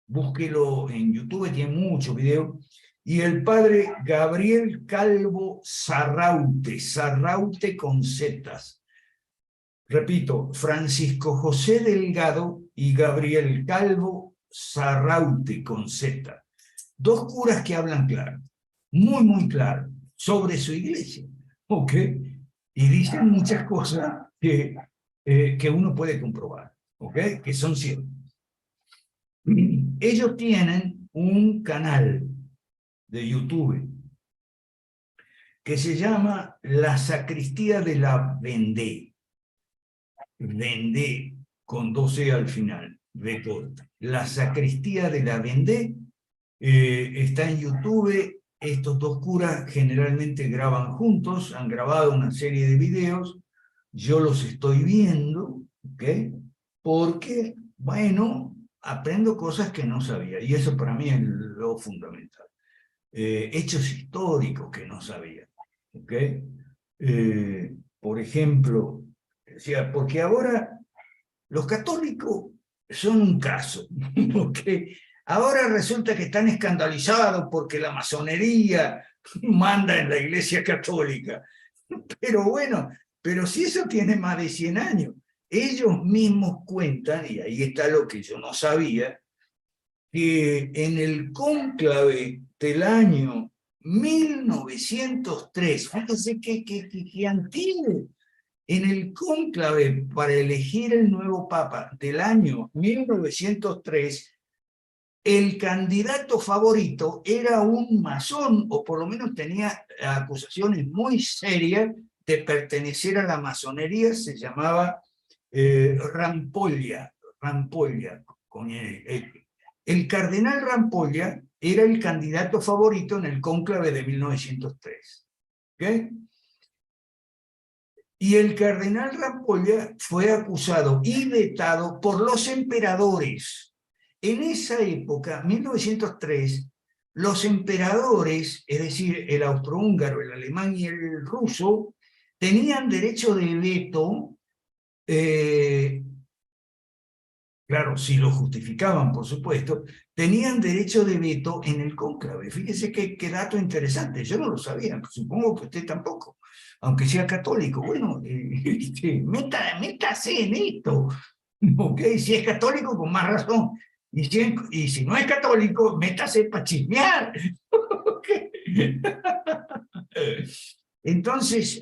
búsquelo en YouTube, tiene muchos videos, y el padre Gabriel Calvo Sarraute, Sarraute con zetas. Repito, Francisco José Delgado y Gabriel Calvo Sarraute con Z. Dos curas que hablan claro, muy claro, sobre su iglesia, ¿ok? Y dicen muchas cosas que uno puede comprobar, ¿ok? Que son ciertas. Ellos tienen un canal de YouTube que se llama La Sacristía de la Vendée. Vendée, con 12 al final, de corta. La Sacristía de la Vendée está en YouTube. Estos dos curas generalmente graban juntos, han grabado una serie de videos, yo los estoy viendo, ¿ok? Porque, bueno, aprendo cosas que no sabía, y eso para mí es lo fundamental. Hechos históricos que no sabía, ¿ok? Por ejemplo, decía, porque ahora los católicos son un caso, ¿ok? Ahora resulta que están escandalizados porque la masonería manda en la Iglesia Católica. Pero bueno, pero si eso tiene más de 100 años, ellos mismos cuentan, y ahí está lo que yo no sabía, que en el cónclave del año 1903, fíjense qué antiguo, en el cónclave para elegir el nuevo papa del año 1903, el candidato favorito era un masón, o por lo menos tenía acusaciones muy serias de pertenecer a la masonería, se llamaba Rampolla, con el cardenal Rampolla era el candidato favorito en el cónclave de 1903. ¿Okay? Y el cardenal Rampolla fue acusado y vetado por los emperadores. En esa época, 1903, los emperadores, es decir, el austrohúngaro, el alemán y el ruso, tenían derecho de veto, claro, si lo justificaban, por supuesto, tenían derecho de veto en el cónclave. Fíjese qué dato interesante, yo no lo sabía, supongo que usted tampoco, aunque sea católico. Bueno, métase en esto, ¿ok? Si es católico, con más razón. Y si no es católico, métase para chismear. Entonces,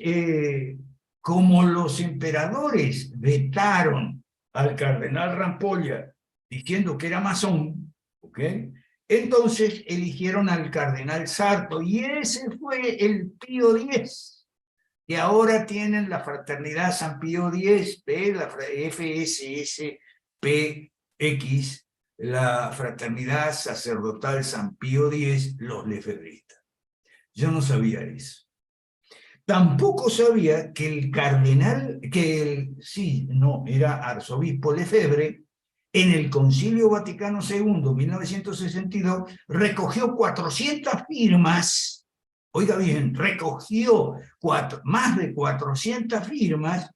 como los emperadores vetaron al cardenal Rampolla diciendo que era masón, ¿ok? Entonces eligieron al cardenal Sarto, y ese fue el Pío X. que ahora tienen la Fraternidad San Pío X, la FSSPX, la Fraternidad Sacerdotal San Pío X, los lefebristas. Yo no sabía eso. Tampoco sabía que el cardenal, era arzobispo Lefebvre, en el Concilio Vaticano II, 1962, recogió 400 firmas, oiga bien, recogió más de 400 firmas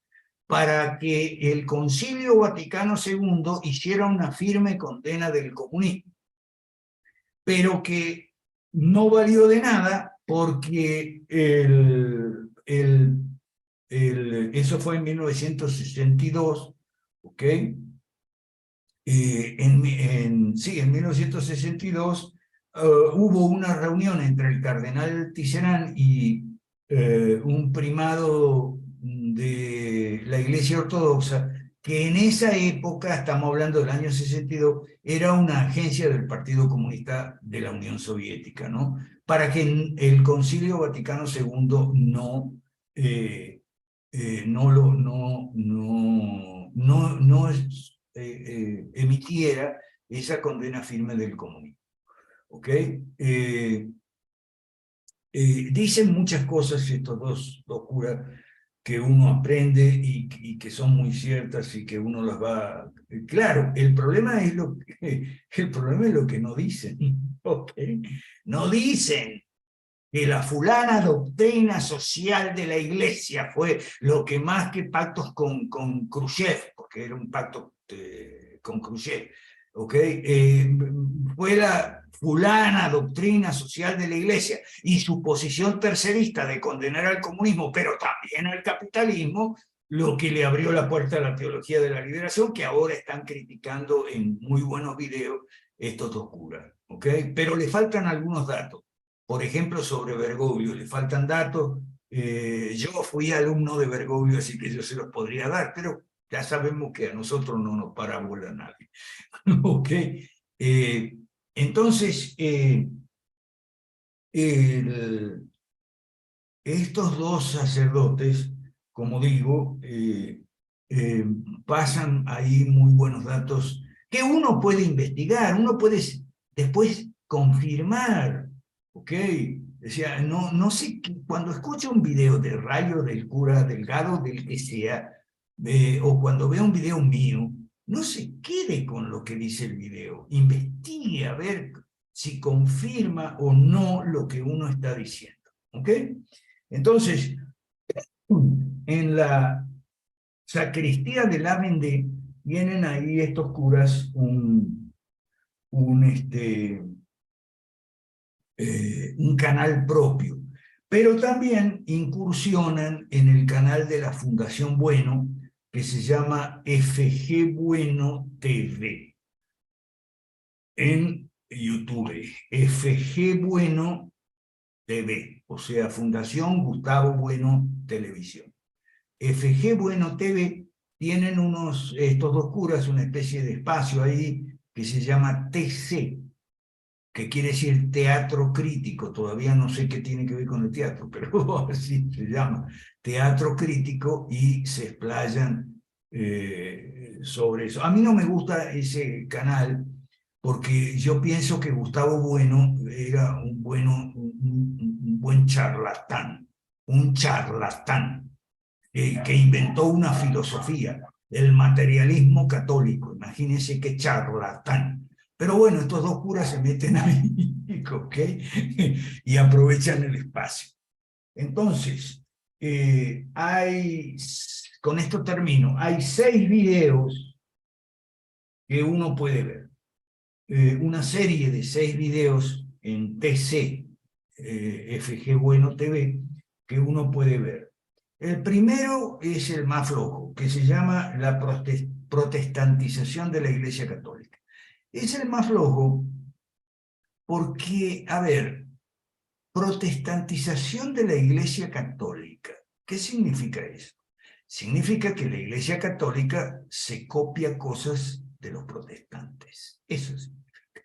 para que el Concilio Vaticano II hiciera una firme condena del comunismo, pero que no valió de nada porque eso fue en 1962, ¿ok? En 1962 hubo una reunión entre el cardenal Tisserand y un primado de la Iglesia Ortodoxa, que en esa época, estamos hablando del año 62, era una agencia del Partido Comunista de la Unión Soviética, ¿no? Para que el Concilio Vaticano II emitiera esa condena firme del comunismo. ¿Ok? Dicen muchas cosas estos dos curas que uno aprende y que son muy ciertas y que uno las va... Claro, el problema es lo que no dicen. ¿Ok? No dicen que la fulana doctrina social de la Iglesia fue lo que más que pactos con Khrushchev, porque era un pacto con Khrushchev, ¿ok? Fue la fulana doctrina social de la Iglesia y su posición tercerista de condenar al comunismo, pero también al capitalismo, lo que le abrió la puerta a la teología de la liberación, que ahora están criticando en muy buenos videos estos dos curas, ¿ok? Pero le faltan algunos datos. Por ejemplo, sobre Bergoglio, le faltan datos. Yo fui alumno de Bergoglio, así que yo se los podría dar, pero ya sabemos que a nosotros no nos parabola nadie. ¿Ok? Entonces, estos dos sacerdotes, como digo, pasan ahí muy buenos datos que uno puede investigar, uno puede después confirmar. ¿Ok? Decía, no sé, cuando escucho un video de Rayo, del cura Delgado, del que sea, o cuando veo un video mío, no se quede con lo que dice el video, investigue a ver si confirma o no lo que uno está diciendo. ¿Ok? Entonces, en la sacristía del Ávende vienen ahí estos curas un canal propio, pero también incursionan en el canal de la Fundación Bueno, que se llama FG Bueno TV, en YouTube, FG Bueno TV, o sea, Fundación Gustavo Bueno Televisión. FG Bueno TV tienen estos dos curas, una especie de espacio ahí que se llama TC, que quiere decir teatro crítico. Todavía no sé qué tiene que ver con el teatro, pero así se llama, teatro crítico, y se explayan sobre eso. A mí no me gusta ese canal porque yo pienso que Gustavo Bueno era un buen charlatán, un charlatán que inventó una filosofía, el materialismo católico. Imagínense qué charlatán. Pero bueno, estos dos curas se meten ahí, ¿ok? Y aprovechan el espacio. Entonces, con esto termino, hay 6 videos que uno puede ver. Una serie de 6 videos en TC, FG Bueno TV, que uno puede ver. El primero es el más flojo, que se llama la protestantización de la Iglesia Católica. Es el más flojo porque, a ver, protestantización de la Iglesia Católica. ¿Qué significa eso? Significa que la Iglesia Católica se copia cosas de los protestantes. Eso significa.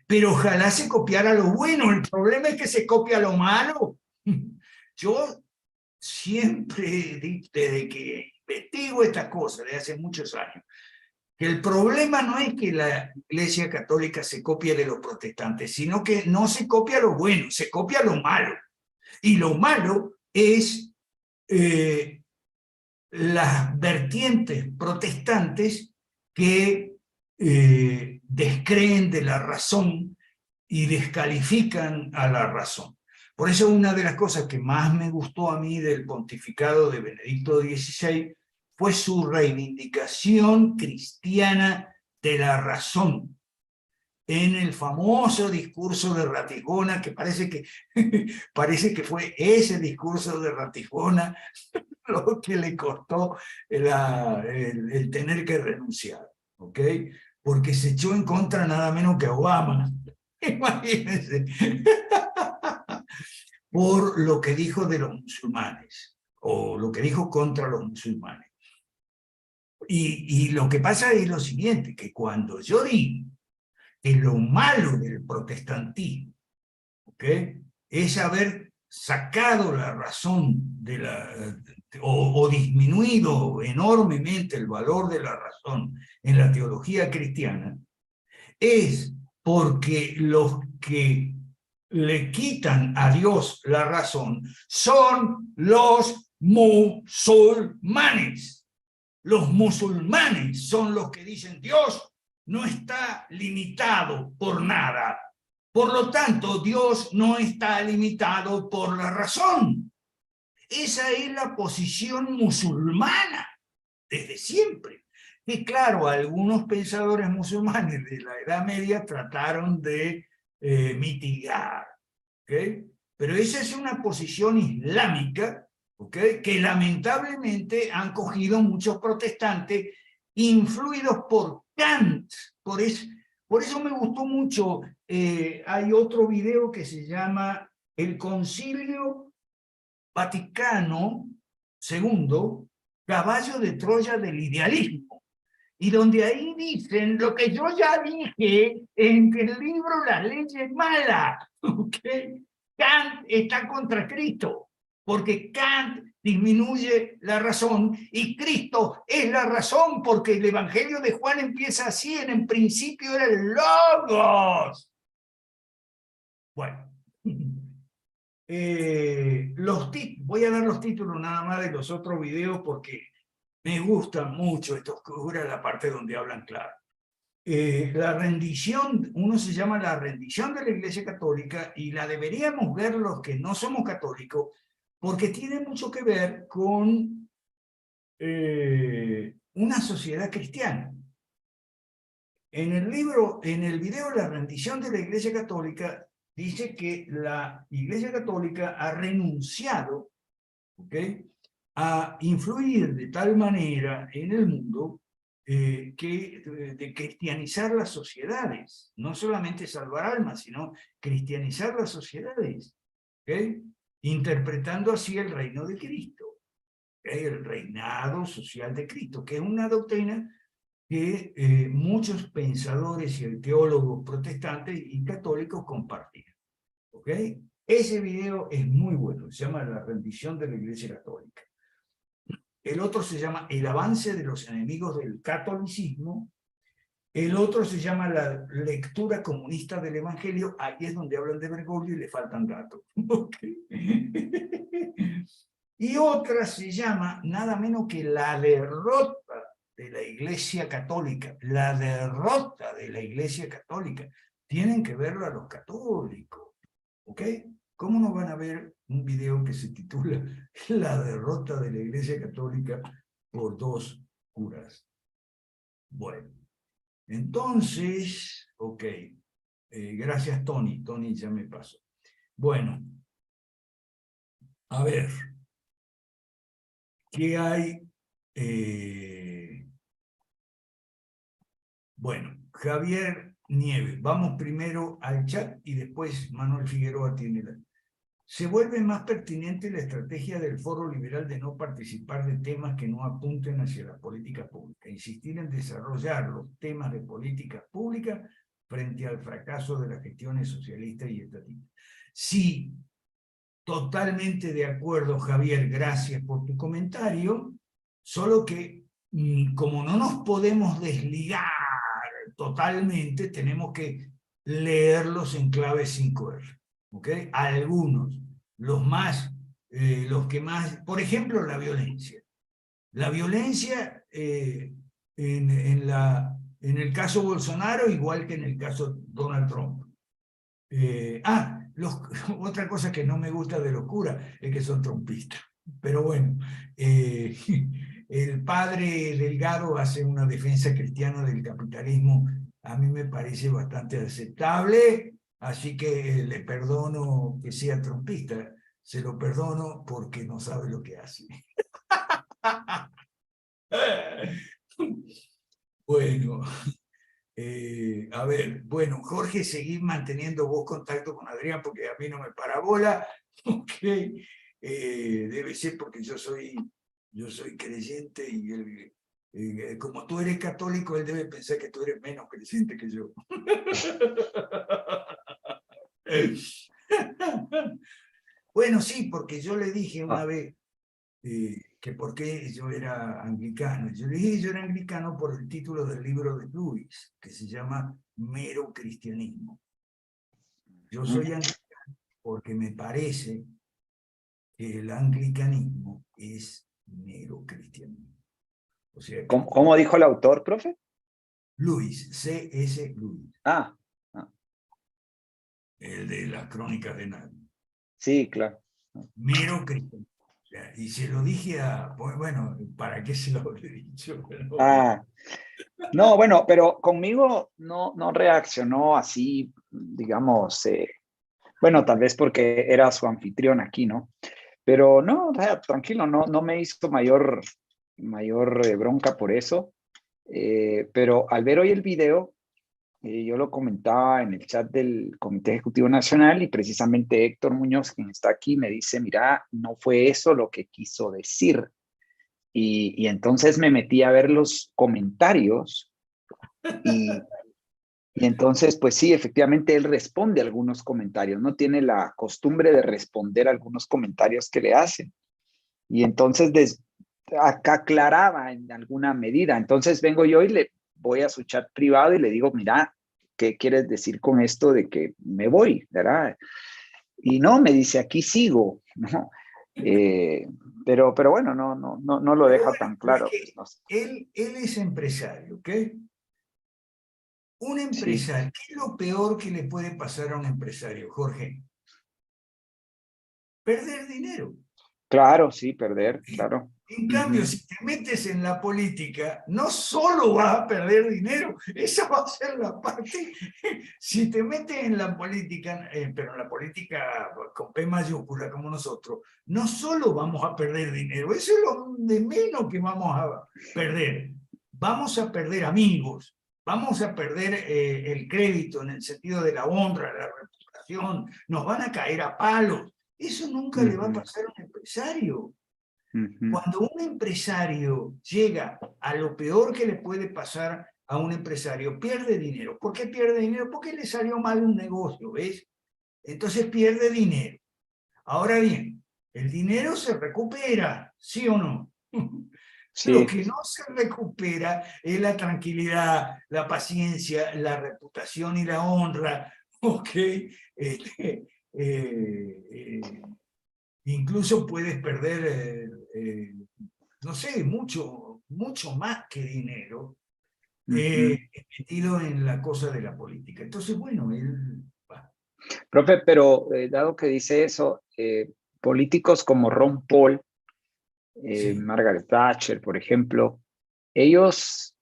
Pero ojalá se copiara lo bueno. El problema es que se copia lo malo. Yo siempre, desde que investigo estas cosas, de hace muchos años, que el problema no es que la Iglesia Católica se copie de los protestantes, sino que no se copia lo bueno, se copia lo malo. Y lo malo es las vertientes protestantes que descreen de la razón y descalifican a la razón. Por eso una de las cosas que más me gustó a mí del pontificado de Benedicto XVI fue su reivindicación cristiana de la razón en el famoso discurso de Ratisbona, que parece que fue ese discurso de Ratisbona lo que le costó el tener que renunciar, ¿ok? Porque se echó en contra nada menos que a Obama, imagínense, por lo que dijo de los musulmanes, o lo que dijo contra los musulmanes. Y lo que pasa es lo siguiente, que cuando yo digo que lo malo del protestantismo, ¿ok?, es haber sacado la razón de o disminuido enormemente el valor de la razón en la teología cristiana, es porque los que le quitan a Dios la razón son los musulmanes. Los musulmanes son los que dicen Dios no está limitado por nada. Por lo tanto, Dios no está limitado por la razón. Esa es la posición musulmana desde siempre. Y claro, algunos pensadores musulmanes de la Edad Media trataron de mitigar, ¿okay? Pero esa es una posición islámica, ¿okay?, que lamentablemente han cogido muchos protestantes influidos por Kant. Por eso me gustó mucho. Hay otro video que se llama El Concilio Vaticano II, caballo de Troya del idealismo, y donde ahí dicen lo que yo ya dije en el libro Las leyes malas, ¿okay? Kant está contra Cristo, porque Kant disminuye la razón y Cristo es la razón, porque el Evangelio de Juan empieza así: en principio era el Logos. Bueno, voy a dar los títulos nada más de los otros videos porque me gustan mucho estos, que dura la parte donde hablan claro. La rendición, uno se llama la rendición de la Iglesia Católica, y la deberíamos ver los que no somos católicos, porque tiene mucho que ver con una sociedad cristiana. En el video La rendición de la Iglesia Católica, dice que la Iglesia Católica ha renunciado, ¿okay?, a influir de tal manera en el mundo de cristianizar las sociedades, no solamente salvar almas, sino cristianizar las sociedades, ¿okay?, interpretando así el reino de Cristo, ¿okay?, el reinado social de Cristo, que es una doctrina que muchos pensadores y teólogos protestantes y católicos compartían, ¿ok? Ese video es muy bueno, se llama La rendición de la Iglesia Católica. El otro se llama El avance de los enemigos del catolicismo. El otro se llama La lectura comunista del Evangelio. Ahí es donde hablan de Bergoglio y le faltan datos. ¿Okay? Y otra se llama nada menos que La derrota de la Iglesia Católica. La derrota de la Iglesia Católica. Tienen que verlo a los católicos, ¿ok? ¿Cómo no van a ver un video que se titula La derrota de la Iglesia Católica por dos curas? Bueno, entonces, ok. Gracias, Tony. Tony ya me pasó. Bueno, a ver. ¿Qué hay? Bueno, Javier Nieves. Vamos primero al chat y después Manuel Figueroa tiene la... Se vuelve más pertinente la estrategia del Foro Liberal de no participar de temas que no apunten hacia la política pública, insistir en desarrollar los temas de política pública frente al fracaso de las gestiones socialistas y estatistas. Sí, totalmente de acuerdo, Javier, gracias por tu comentario, solo que como no nos podemos desligar totalmente, tenemos que leerlos en clave 5R, ¿ok? Algunos, los que más, por ejemplo, la violencia. La violencia en el caso Bolsonaro, igual que en el caso Donald Trump. Otra cosa que no me gusta de los curas es que son trumpistas. Pero bueno, el padre Delgado hace una defensa cristiana del capitalismo, a mí me parece bastante aceptable, así que le perdono que sea trumpista, se lo perdono porque no sabe lo que hace. Bueno, a ver, bueno, Jorge, seguid manteniendo vos contacto con Adrián porque a mí no me para bola, ok, debe ser porque yo soy creyente y él, como tú eres católico, él debe pensar que tú eres menos creyente que yo. Bueno, sí, porque yo le dije una vez que por qué yo era anglicano. Yo le dije yo era anglicano por el título del libro de Lewis, que se llama Mero Cristianismo. Yo soy anglicano porque me parece que el anglicanismo es mero cristianismo. O sea que ¿Cómo dijo el autor, profe? Lewis, C.S. Lewis, Ah, el de las crónicas de Narnia. sí, claro. Mero cristianismo. O sea, y se lo dije bueno, ¿para qué se lo habré dicho? Pero, No, bueno, pero conmigo no reaccionó así, digamos, bueno, tal vez porque era su anfitrión aquí, ¿no? Pero no, o sea, tranquilo, no me hizo mayor bronca por eso. Pero al ver hoy el video, yo lo comentaba en el chat del Comité Ejecutivo Nacional y precisamente Héctor Muñoz, quien está aquí, me dice, mira, no fue eso lo que quiso decir. Y entonces me metí a ver los comentarios y entonces, pues sí, efectivamente él responde a algunos comentarios, no tiene la costumbre de responder a algunos comentarios que le hacen. Y entonces acá aclaraba en alguna medida. Entonces vengo yo y le voy a su chat privado y le digo, mira, ¿qué quieres decir con esto de que me voy? ¿Verdad? Y no, me dice, aquí sigo, ¿no? Pero bueno, no lo pero deja bueno, tan pero es claro. que Pues, no sé. él es empresario, ¿ok? Un Sí, empresario, ¿qué es lo peor que le puede pasar a un empresario, Jorge? Perder dinero. claro, sí, perder, claro. En cambio, Ujú. si te metes en la política, no solo vas a perder dinero, esa va a ser la parte. Si te metes en la política, pero en la política con P mayúscula como nosotros, no solo vamos a perder dinero, eso es lo de menos que vamos a perder. Vamos a perder amigos, vamos a perder el crédito en el sentido de la honra, la reputación, nos van a caer a palos. Eso nunca le va a Ujú, pasar a un empresario. ujú. Cuando un empresario llega a lo peor que le puede pasar a un empresario, pierde dinero. ¿Por qué pierde dinero? Porque le salió mal un negocio, ¿ves? Entonces pierde dinero. Ahora bien, el dinero se recupera, ¿sí o no? Lo Sí, que no se recupera es la tranquilidad, la paciencia, la reputación y la honra, ¿ok? Este, incluso puedes perder no sé, mucho más que dinero ujú. metido en la cosa de la política. Entonces, bueno, él... Profe, pero dado que dice eso, políticos como Ron Paul, Sí, Margaret Thatcher, por ejemplo, ellos,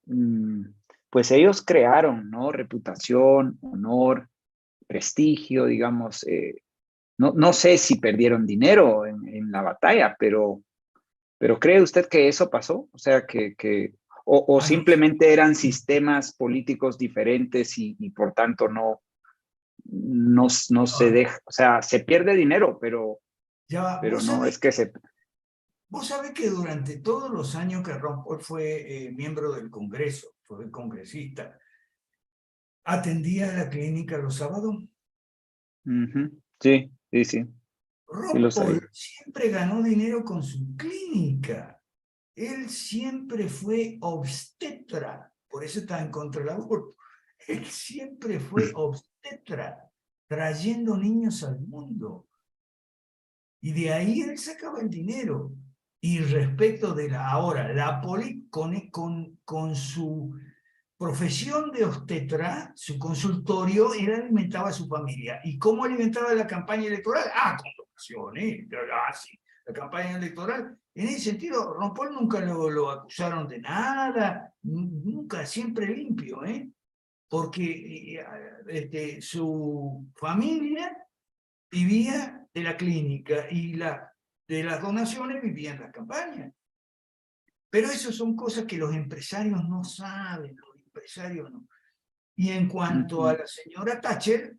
pues ellos crearon, ¿no? Reputación, honor, prestigio, digamos. No sé si perdieron dinero en la batalla, pero ¿cree usted que eso pasó? O sea, o a mí, simplemente eran sistemas políticos diferentes y por tanto no se deja, o sea, se pierde dinero, ya va. pero no es que se... Vos sabés que durante todos los años que Ron Paul fue miembro del Congreso, fue congresista, atendía a la clínica los sábados. Ujú. Sí, sí, sí. Sí lo Ron sabía. Paul siempre ganó dinero con su clínica. Él siempre fue obstetra, por eso está en contra del aborto. Él siempre fue obstetra, trayendo niños al mundo. Y de ahí él sacaba el dinero. Y respecto de ahora, con su profesión de obstetra, su consultorio, él alimentaba a su familia. ¿Y cómo alimentaba la campaña electoral? Con donaciones, sí, la campaña electoral. En ese sentido, Ron Paul nunca lo acusaron de nada, nunca, siempre limpio, porque su familia vivía de la clínica y de las donaciones vivían las campañas. Pero eso son cosas que los empresarios no saben, los empresarios no. Y en cuanto a la señora Thatcher,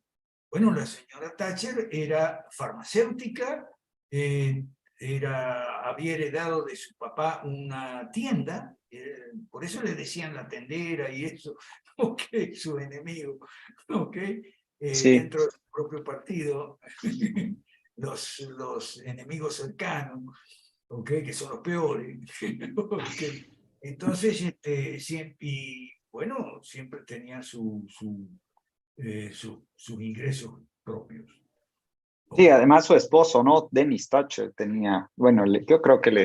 bueno, la señora Thatcher era farmacéutica, había heredado de su papá una tienda, por eso le decían la tendera y eso, okay, su enemigo, okay, Sí. dentro de su propio partido, los enemigos cercanos, okay, que son los peores. Okay. Entonces, y bueno, siempre tenía sus ingresos propios. Sí, Okay. además su esposo, ¿no? Dennis Thatcher tenía, bueno, yo creo que El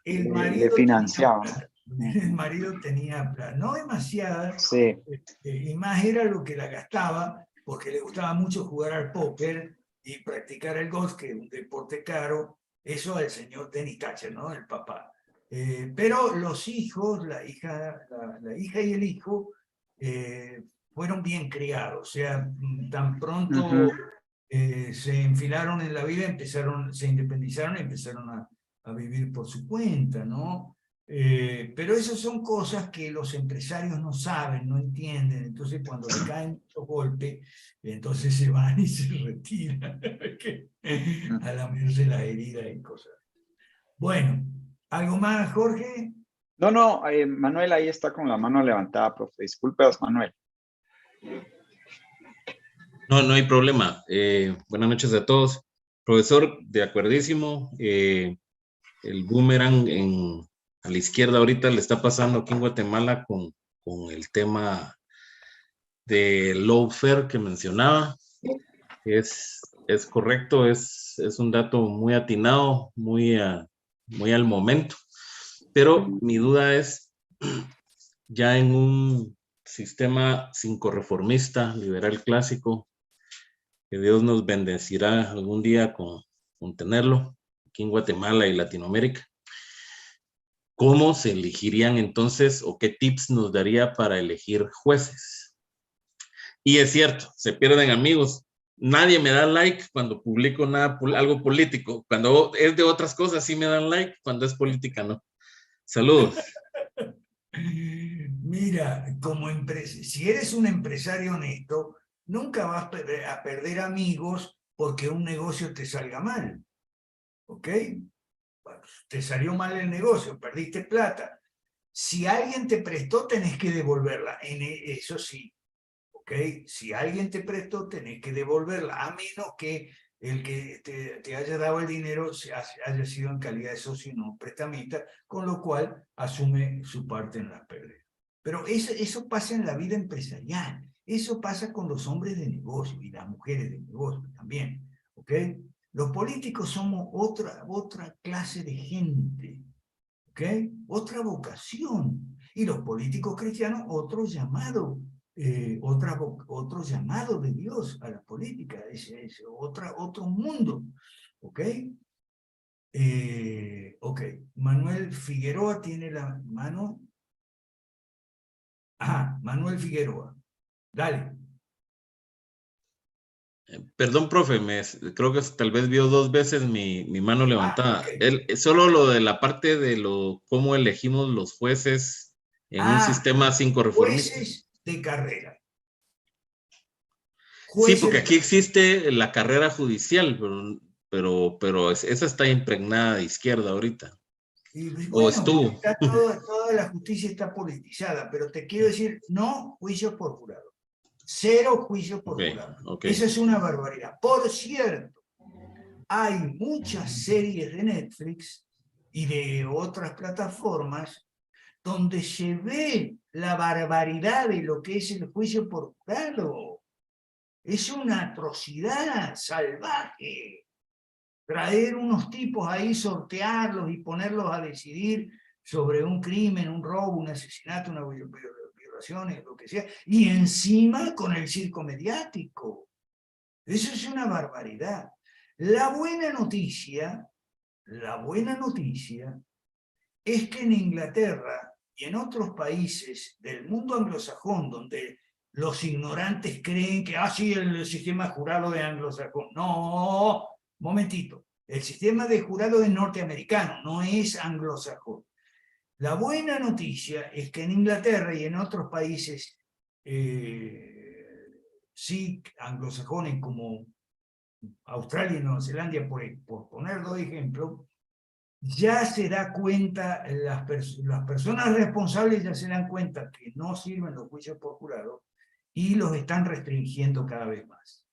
le marido tenía financiaba. plata. El marido tenía plata, no demasiada, Sí. y más era lo que la gastaba, porque le gustaba mucho jugar al póker y practicar el golf, que es un deporte caro, eso al señor Dennis Thatcher, ¿no? El papá. Pero los hijos, la hija y el hijo, fueron bien criados, o sea, tan pronto se enfilaron en la vida, se independizaron y empezaron a vivir por su cuenta, ¿no? Pero esas son cosas que los empresarios no saben, no entienden. Entonces, cuando le caen los golpes, entonces se van y se retiran a lamerse la herida y cosas. Bueno, ¿algo más, Jorge? No, Manuel ahí está con la mano levantada, profe. Disculpas, Manuel. No, no hay problema. Buenas noches a todos. Profesor, de acuerdísimo. El boomerang a la izquierda ahorita le está pasando aquí en Guatemala con el tema de lawfare que mencionaba. Es correcto, es un dato muy atinado, muy al momento. Pero mi duda es, ya en un sistema cinco-reformista, liberal clásico, que Dios nos bendecirá algún día con tenerlo aquí en Guatemala y Latinoamérica, ¿cómo se elegirían entonces o qué tips nos daría para elegir jueces? Y es cierto, se pierden amigos. Nadie me da like cuando publico algo político. Cuando es de otras cosas sí me dan like, cuando es política no. Saludos. Mira, si eres un empresario honesto, nunca vas a perder amigos porque un negocio te salga mal. ¿Ok? Te salió mal el negocio, perdiste plata. Si alguien te prestó, tenés que devolverla. Eso sí. ¿Ok? Si alguien te prestó, tenés que devolverla, a menos que el que te haya dado el dinero haya sido en calidad de socio y no prestamista, con lo cual asume su parte en las pérdidas. Pero eso pasa en la vida empresarial, eso pasa con los hombres de negocio y las mujeres de negocio también. ¿Ok? Los políticos somos otra clase de gente, ¿ok? Otra vocación. Y los políticos cristianos, otro llamado de Dios a la política, es otro mundo, ¿ok? Ok, Manuel Figueroa tiene la mano. Manuel Figueroa, dale. Perdón, profe, creo que tal vez vio 2 veces mi mano levantada. Okay. Solo lo de la parte de cómo elegimos los jueces en un sistema cinco-reformista. Jueces de carrera. Sí, porque aquí existe la carrera judicial, pero esa está impregnada de izquierda ahorita. Y bueno, o estuvo. Toda la justicia está politizada, pero te quiero decir, no juicios por jurado. 0 juicios por jurado. Okay. Eso es una barbaridad. Por cierto, hay muchas series de Netflix y de otras plataformas donde se ve la barbaridad de lo que es el juicio por jurado. Es una atrocidad salvaje. Traer unos tipos ahí, sortearlos y ponerlos a decidir sobre un crimen, un robo, un asesinato, una violación, lo que sea, y encima con el circo mediático. Eso es una barbaridad. La buena noticia es que en Inglaterra y en otros países del mundo anglosajón, donde los ignorantes creen que, sí, el sistema jurado de anglosajón. No, momentito. El sistema de jurado es norteamericano, no es anglosajón. La buena noticia es que en Inglaterra y en otros países, sí, anglosajones como Australia y Nueva Zelanda, por poner dos ejemplos, ya se da cuenta, las personas responsables ya se dan cuenta que no sirven los juicios por jurado y los están restringiendo cada vez más.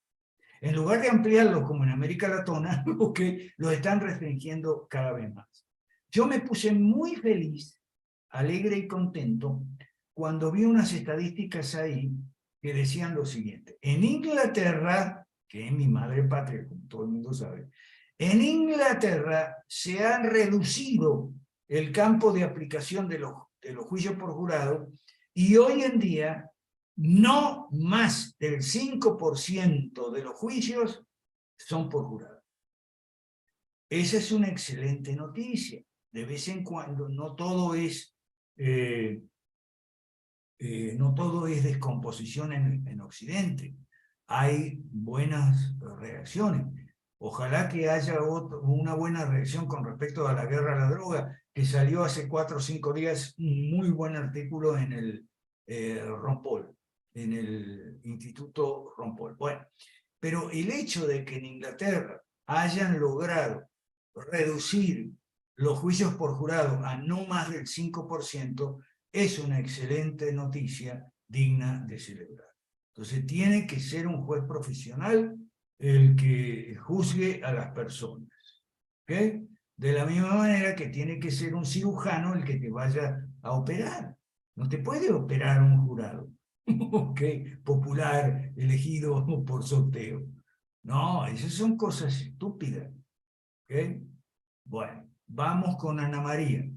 En lugar de ampliarlos como en América Latina, los están restringiendo cada vez más. Yo me puse muy feliz, alegre y contento cuando vi unas estadísticas ahí que decían lo siguiente. En Inglaterra, que es mi madre patria, como todo el mundo sabe, en Inglaterra se han reducido el campo de aplicación de los juicios por jurado y hoy en día no más del 5% de los juicios son por jurado. Esa es una excelente noticia. De vez en cuando, no todo es descomposición en Occidente. Hay buenas reacciones. Ojalá que haya una buena reacción con respecto a la guerra a la droga, que salió hace 4 o 5 días un muy buen artículo en el Ron Paul, en el Instituto Ron Paul. Bueno, pero el hecho de que en Inglaterra hayan logrado reducir los juicios por jurado a no más del 5% es una excelente noticia digna de celebrar. Entonces tiene que ser un juez profesional el que juzgue a las personas. ¿Okay? De la misma manera que tiene que ser un cirujano el que te vaya a operar. No te puede operar un jurado, ¿okay? Popular, elegido por sorteo. No, esas son cosas estúpidas. ¿Okay? Bueno, vamos con Ana María.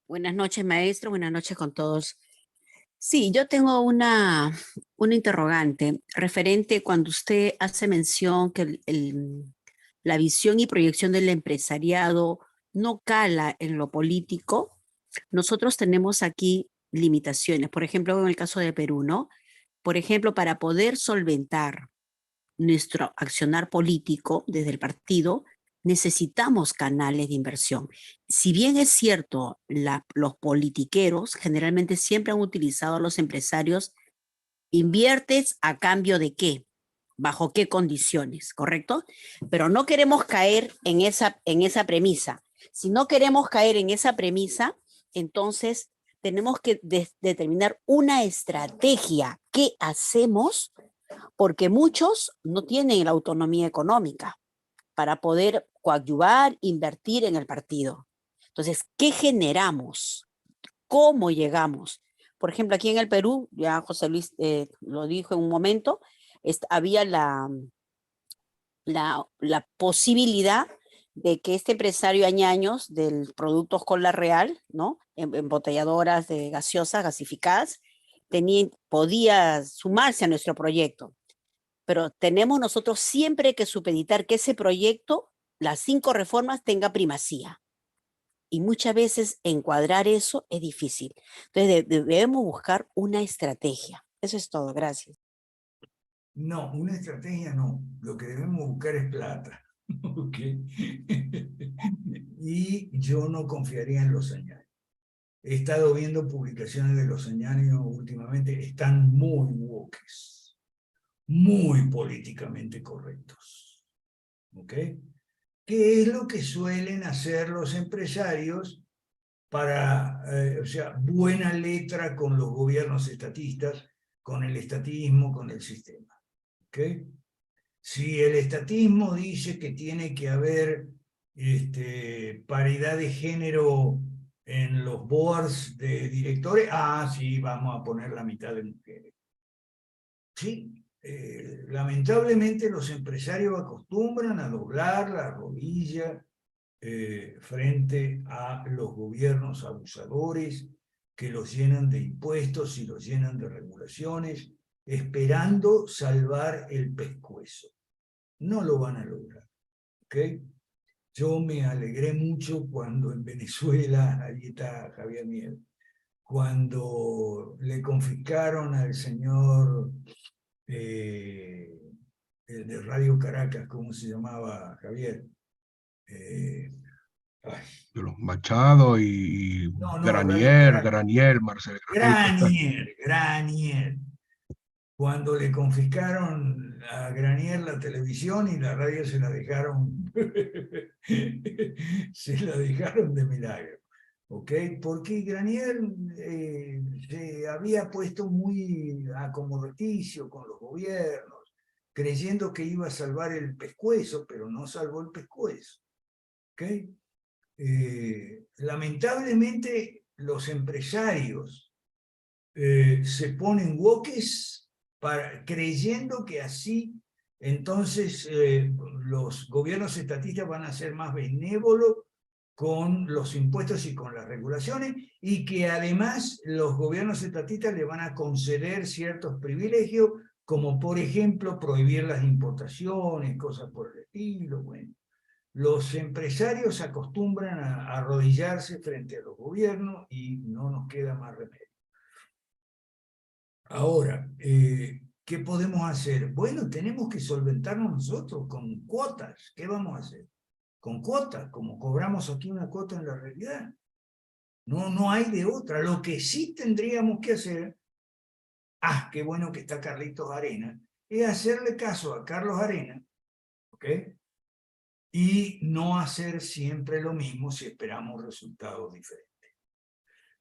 Buenas noches, maestro. Buenas noches con todos. Sí, yo tengo una interrogante referente cuando usted hace mención que la visión y proyección del empresariado no cala en lo político. Nosotros tenemos aquí limitaciones. Por ejemplo, en el caso de Perú, ¿no? Por ejemplo, para poder solventar nuestro accionar político desde el partido, necesitamos canales de inversión. Si bien es cierto, los politiqueros generalmente siempre han utilizado a los empresarios, inviertes a cambio de qué, bajo qué condiciones, ¿correcto? Pero no queremos caer en esa premisa. Si no queremos caer en esa premisa, entonces tenemos que determinar una estrategia. ¿Qué hacemos? Porque muchos no tienen la autonomía económica para poder coadyuvar, invertir en el partido. Entonces, ¿qué generamos? ¿Cómo llegamos? Por ejemplo, aquí en el Perú, ya José Luis lo dijo en un momento, había la posibilidad de que este empresario Añaños del Productos Cola Real, ¿no? Embotelladoras de gaseosas, gasificadas, podía sumarse a nuestro proyecto. Pero tenemos nosotros siempre que supeditar que ese proyecto, las 5 reformas, tenga primacía. Y muchas veces encuadrar eso es difícil. Entonces debemos buscar una estrategia. Eso es todo. Gracias. No, una estrategia no. Lo que debemos buscar es plata. ¿Okay? Y yo no confiaría en los Añaños. He estado viendo publicaciones de los Añaños últimamente. Están muy wokees, muy políticamente correctos. ¿Ok? ¿Qué es lo que suelen hacer los empresarios para, o sea, buena letra con los gobiernos estatistas, con el estatismo, con el sistema? ¿Okay? Si el estatismo dice que tiene que haber paridad de género en los boards de directores, sí, vamos a poner la mitad de mujeres. Sí, lamentablemente los empresarios acostumbran a doblar la rodilla frente a los gobiernos abusadores que los llenan de impuestos y los llenan de regulaciones, esperando salvar el pescuezo. No lo van a lograr, ¿ok? Yo me alegré mucho cuando en Venezuela, ahí está Javier Miel, cuando le confiscaron al señor el de Radio Caracas, ¿cómo se llamaba, Javier? De los Machado y Granier, Marcel Granier. Cuando le confiscaron a Granier la televisión y la radio se la dejaron, de milagro. ¿Ok? Porque Granier se había puesto muy acomodaticio con los gobiernos, creyendo que iba a salvar el pescuezo, pero no salvó el pescuezo. ¿Ok? Lamentablemente los empresarios se ponen woques creyendo que así entonces los gobiernos estatistas van a ser más benévolos con los impuestos y con las regulaciones, y que además los gobiernos estatistas le van a conceder ciertos privilegios, como por ejemplo prohibir las importaciones, cosas por el estilo. Bueno, los empresarios acostumbran a arrodillarse frente a los gobiernos y no nos queda más remedio. Ahora, ¿qué podemos hacer? Bueno, tenemos que solventarnos nosotros con cuotas. ¿Qué vamos a hacer? Con cuotas, como cobramos aquí una cuota en la realidad. No hay de otra. Lo que sí tendríamos que hacer, qué bueno que está Carlitos Arena, es hacerle caso a Carlos Arena, ¿ok? Y no hacer siempre lo mismo si esperamos resultados diferentes.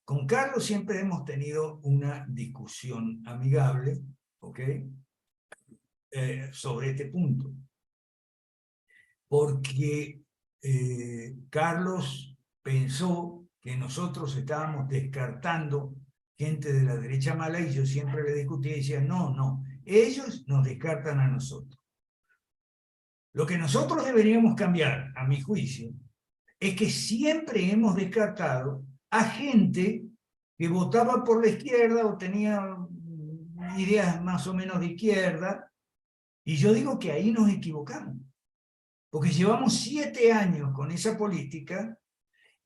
Con Carlos siempre hemos tenido una discusión amigable, ¿ok? Sobre este punto. Porque Carlos pensó que nosotros estábamos descartando gente de la derecha mala, y yo siempre le discutía y decía, no, ellos nos descartan a nosotros. Lo que nosotros deberíamos cambiar, a mi juicio, es que siempre hemos descartado a gente que votaba por la izquierda o tenía ideas más o menos de izquierda, y yo digo que ahí nos equivocamos, porque llevamos 7 años con esa política,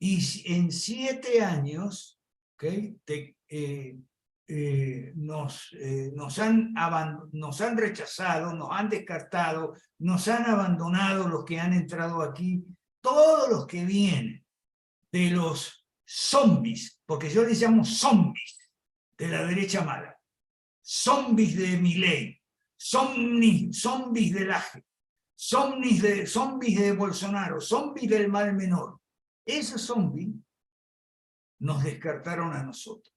y en 7 años, ¿okay? Nos han rechazado, nos han descartado, nos han abandonado los que han entrado aquí, todos los que vienen de los zombies, porque yo les llamo zombies de la derecha mala, zombies de Milei, zombies de Laje, zombies de Bolsonaro, zombies del mal menor. Esos zombies nos descartaron a nosotros.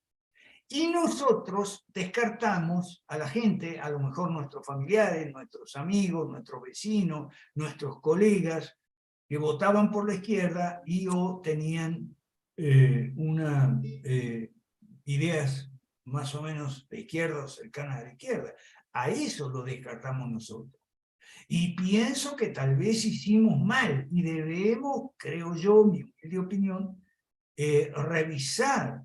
Y nosotros descartamos a la gente, a lo mejor nuestros familiares, nuestros amigos, nuestros vecinos, nuestros colegas, que votaban por la izquierda y o tenían ideas más o menos de izquierda o cercanas a la izquierda. A eso lo descartamos nosotros. Y pienso que tal vez hicimos mal y debemos, creo yo, mi humilde opinión, revisar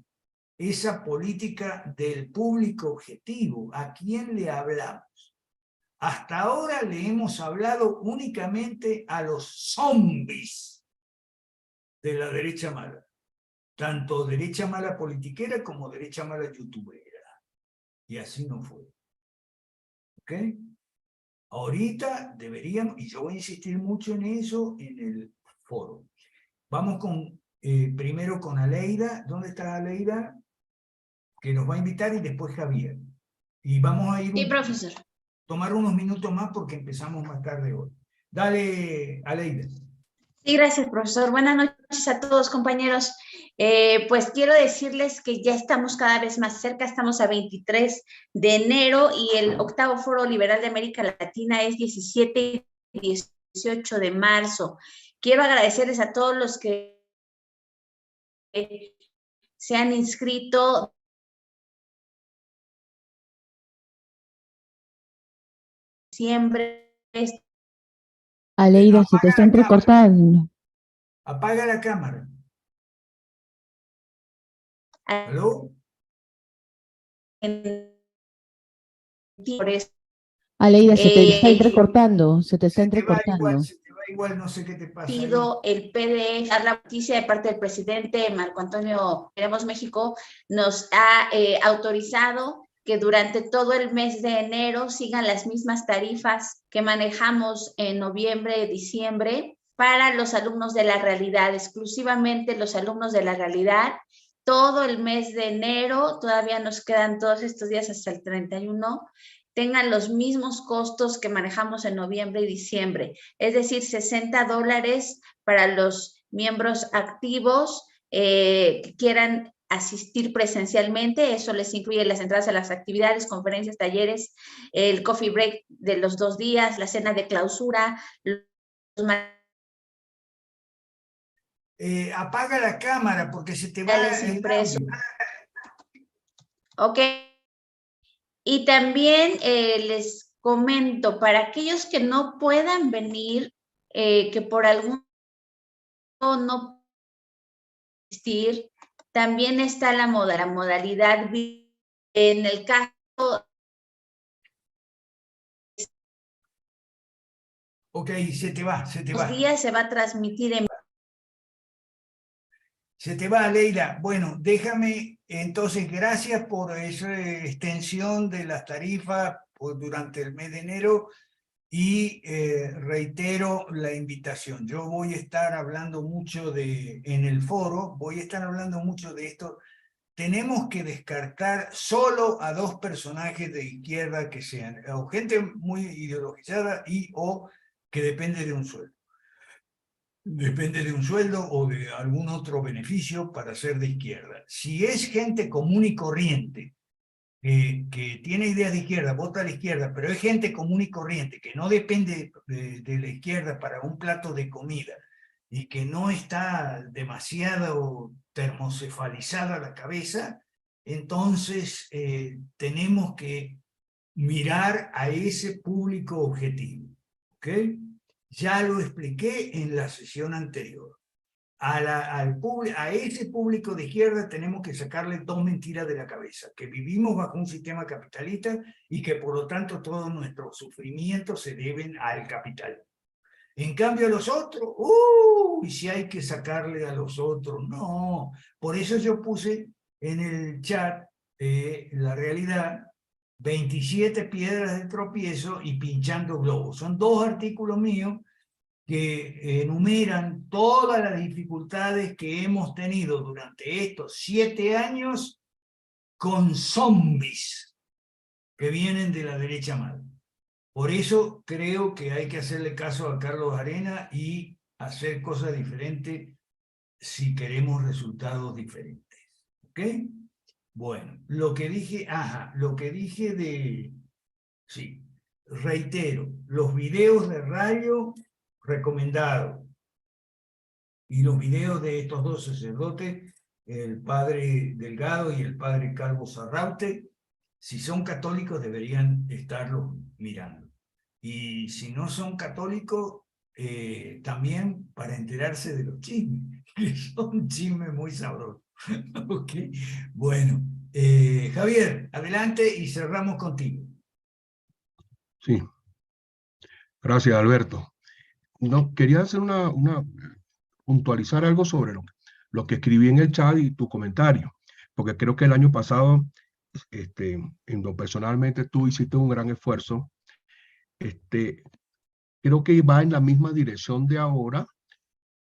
esa política del público objetivo. ¿A quién le hablamos? Hasta ahora le hemos hablado únicamente a los zombies de la derecha mala, tanto derecha mala politiquera como derecha mala youtubera, y así no fue. ¿Ok? Ahorita deberíamos, y yo voy a insistir mucho en eso en el foro. Vamos con, primero con Aleida. ¿Dónde está Aleida? Que nos va a invitar, y después Javier. Y vamos a ir... Sí, profesor. Tomar unos minutos más porque empezamos más tarde hoy. Dale, Aleida. Sí, gracias, profesor. Buenas noches noches a todos, compañeros. Pues quiero decirles que ya estamos cada vez más cerca, estamos a 23 de enero y el 8º Foro Liberal de América Latina es 17 y 18 de marzo. Quiero agradecerles a todos los que se han inscrito. Siempre. Aleida, se te está entrecortando. Apaga la cámara. ¿Aló? Aleida, se te está entrecortando, se te está Se te va entrecortando. igual, no sé qué te pasa. El PDF, dar la noticia de parte del presidente Marco Antonio Queremos México, nos ha autorizado que durante todo el mes de enero sigan las mismas tarifas que manejamos en noviembre, diciembre, para los alumnos de la realidad, exclusivamente los alumnos de la realidad. Todo el mes de enero, todavía nos quedan todos estos días hasta el 31, tengan los mismos costos que manejamos en noviembre y diciembre, es decir, $60 para los miembros activos que quieran asistir presencialmente. Eso les incluye las entradas a las actividades, conferencias, talleres, el coffee break de los 2 días, la cena de clausura. Apaga la cámara porque se te va el audio. Ok. Y también les comento, para aquellos que no puedan venir, que por algún no asistir, también está la modalidad en el caso. Ok, se te va. Los días se va a transmitir en. Se te va, Aleida. Bueno, déjame, entonces, gracias por esa extensión de las tarifas durante el mes de enero y reitero la invitación. Yo voy a estar hablando mucho en el foro, voy a estar hablando mucho de esto. Tenemos que descartar solo a 2 personajes de izquierda que sean, o gente muy ideologizada o que depende de un sueldo. Depende de un sueldo o de algún otro beneficio para ser de izquierda. Si es gente común y corriente, que tiene ideas de izquierda, vota a la izquierda, pero es gente común y corriente, que no depende de la izquierda para un plato de comida y que no está demasiado termocefalizada la cabeza, entonces tenemos que mirar a ese público objetivo. ¿Ok? Ya lo expliqué en la sesión anterior. A ese público de izquierda tenemos que sacarle 2 mentiras de la cabeza, que vivimos bajo un sistema capitalista y que por lo tanto todos nuestros sufrimientos se deben al capital. En cambio a los otros, y si hay que sacarle a los otros, no. Por eso yo puse en el chat la realidad, 27 piedras de tropiezo y pinchando globos. Son 2 artículos míos que enumeran todas las dificultades que hemos tenido durante estos 7 años con zombies que vienen de la derecha mala. Por eso creo que hay que hacerle caso a Carlos Arena y hacer cosas diferentes si queremos resultados diferentes. ¿Ok? Bueno, lo que dije sí, reitero, los videos de Rayo recomendados y los videos de estos 2 sacerdotes, el padre Delgado y el padre Calvo Sarraute, si son católicos deberían estarlos mirando. Y si no son católicos, también para enterarse de los chismes, que son chismes muy sabrosos. ¿Ok? Bueno, Javier, adelante y cerramos contigo. Sí. Gracias, Alberto. No, quería hacer puntualizar algo sobre lo que escribí en el chat y tu comentario, porque creo que el año pasado, personalmente tú hiciste un gran esfuerzo. Creo que va en la misma dirección de ahora,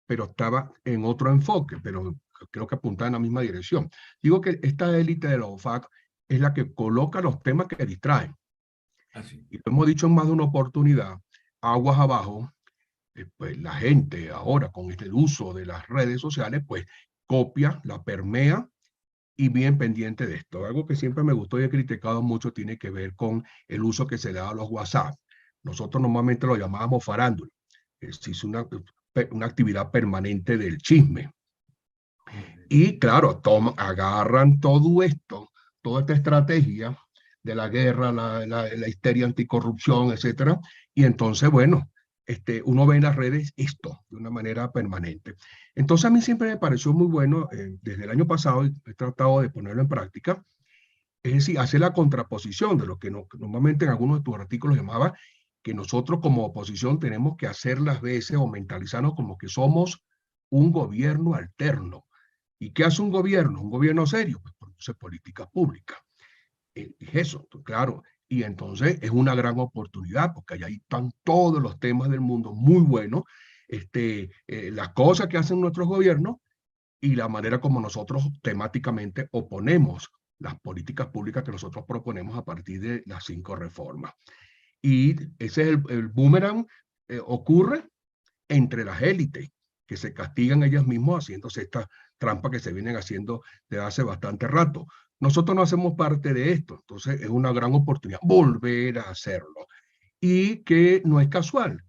pero estaba en otro enfoque, pero creo que apuntaba en la misma dirección. Digo que esta élite de la OFAC es la que coloca los temas que distraen. Así. Y lo hemos dicho en más de una oportunidad, aguas abajo, pues la gente ahora con el uso de las redes sociales, pues copia, la permea y bien pendiente de esto. Algo que siempre me gustó y he criticado mucho tiene que ver con el uso que se le da a los WhatsApp. Nosotros normalmente lo llamábamos farándula. Es una actividad permanente del chisme. Y claro, agarran todo esto, toda esta estrategia de la guerra, la histeria anticorrupción, etcétera, y entonces, bueno, uno ve en las redes esto de una manera permanente. Entonces a mí siempre me pareció muy bueno, desde el año pasado he tratado de ponerlo en práctica, es decir, hacer la contraposición de lo que normalmente en algunos de tus artículos llamaba que nosotros como oposición tenemos que hacer las veces o mentalizarnos como que somos un gobierno alterno. ¿Y qué hace un gobierno? Un gobierno serio, pues produce políticas públicas. Es eso, claro. Y entonces es una gran oportunidad, porque ahí están todos los temas del mundo muy buenos, las cosas que hacen nuestros gobiernos y la manera como nosotros temáticamente oponemos las políticas públicas que nosotros proponemos a partir de las 5 reformas. Y ese es el boomerang, ocurre entre las élites, que se castigan ellas mismas haciéndose estas trampas que se vienen haciendo desde hace bastante rato. Nosotros no hacemos parte de esto, entonces es una gran oportunidad volver a hacerlo. Y que no es casual.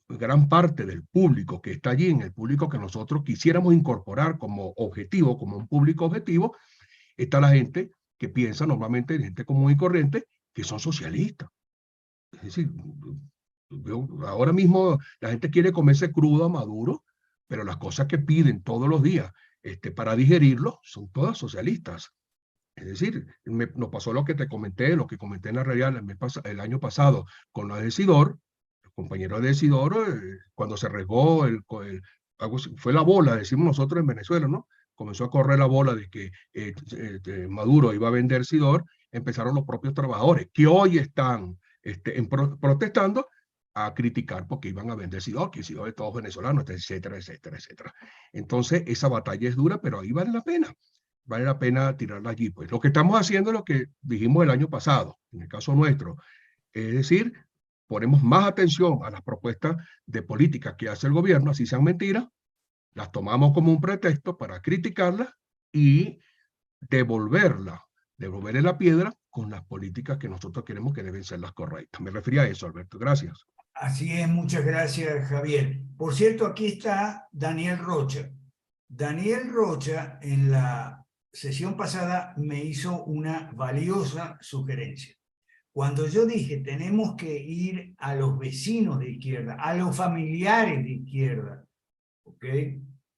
Gran parte del público que está allí, en el público que nosotros quisiéramos incorporar como objetivo, como un público objetivo, está la gente que piensa normalmente, gente común y corriente, que son socialistas. Es decir, ahora mismo la gente quiere comerse crudo a Maduro, pero las cosas que piden todos los días para digerirlo son todas socialistas. Es decir, nos pasó lo que te comenté, lo que comenté en la realidad el año pasado con la de Sidor, el compañero de Sidor, cuando se regó, fue la bola, decimos nosotros en Venezuela, ¿no? Comenzó a correr la bola de que Maduro iba a vender Sidor, empezaron los propios trabajadores, que hoy están protestando a criticar porque iban a vender Sidor, que Sidor es todos venezolanos, etcétera, etcétera, etcétera. Entonces, esa batalla es dura, pero ahí vale la pena. Vale la pena tirarla allí. Pues lo que estamos haciendo es lo que dijimos el año pasado, en el caso nuestro, es decir, ponemos más atención a las propuestas de política que hace el gobierno, así sean mentiras, las tomamos como un pretexto para criticarlas y devolverle la piedra con las políticas que nosotros queremos que deben ser las correctas. Me refería a eso, Alberto. Gracias. Así es, muchas gracias, Javier. Por cierto, aquí está Daniel Rocha. Daniel Rocha, en la sesión pasada, me hizo una valiosa sugerencia. Cuando yo dije, tenemos que ir a los vecinos de izquierda, a los familiares de izquierda, ¿ok?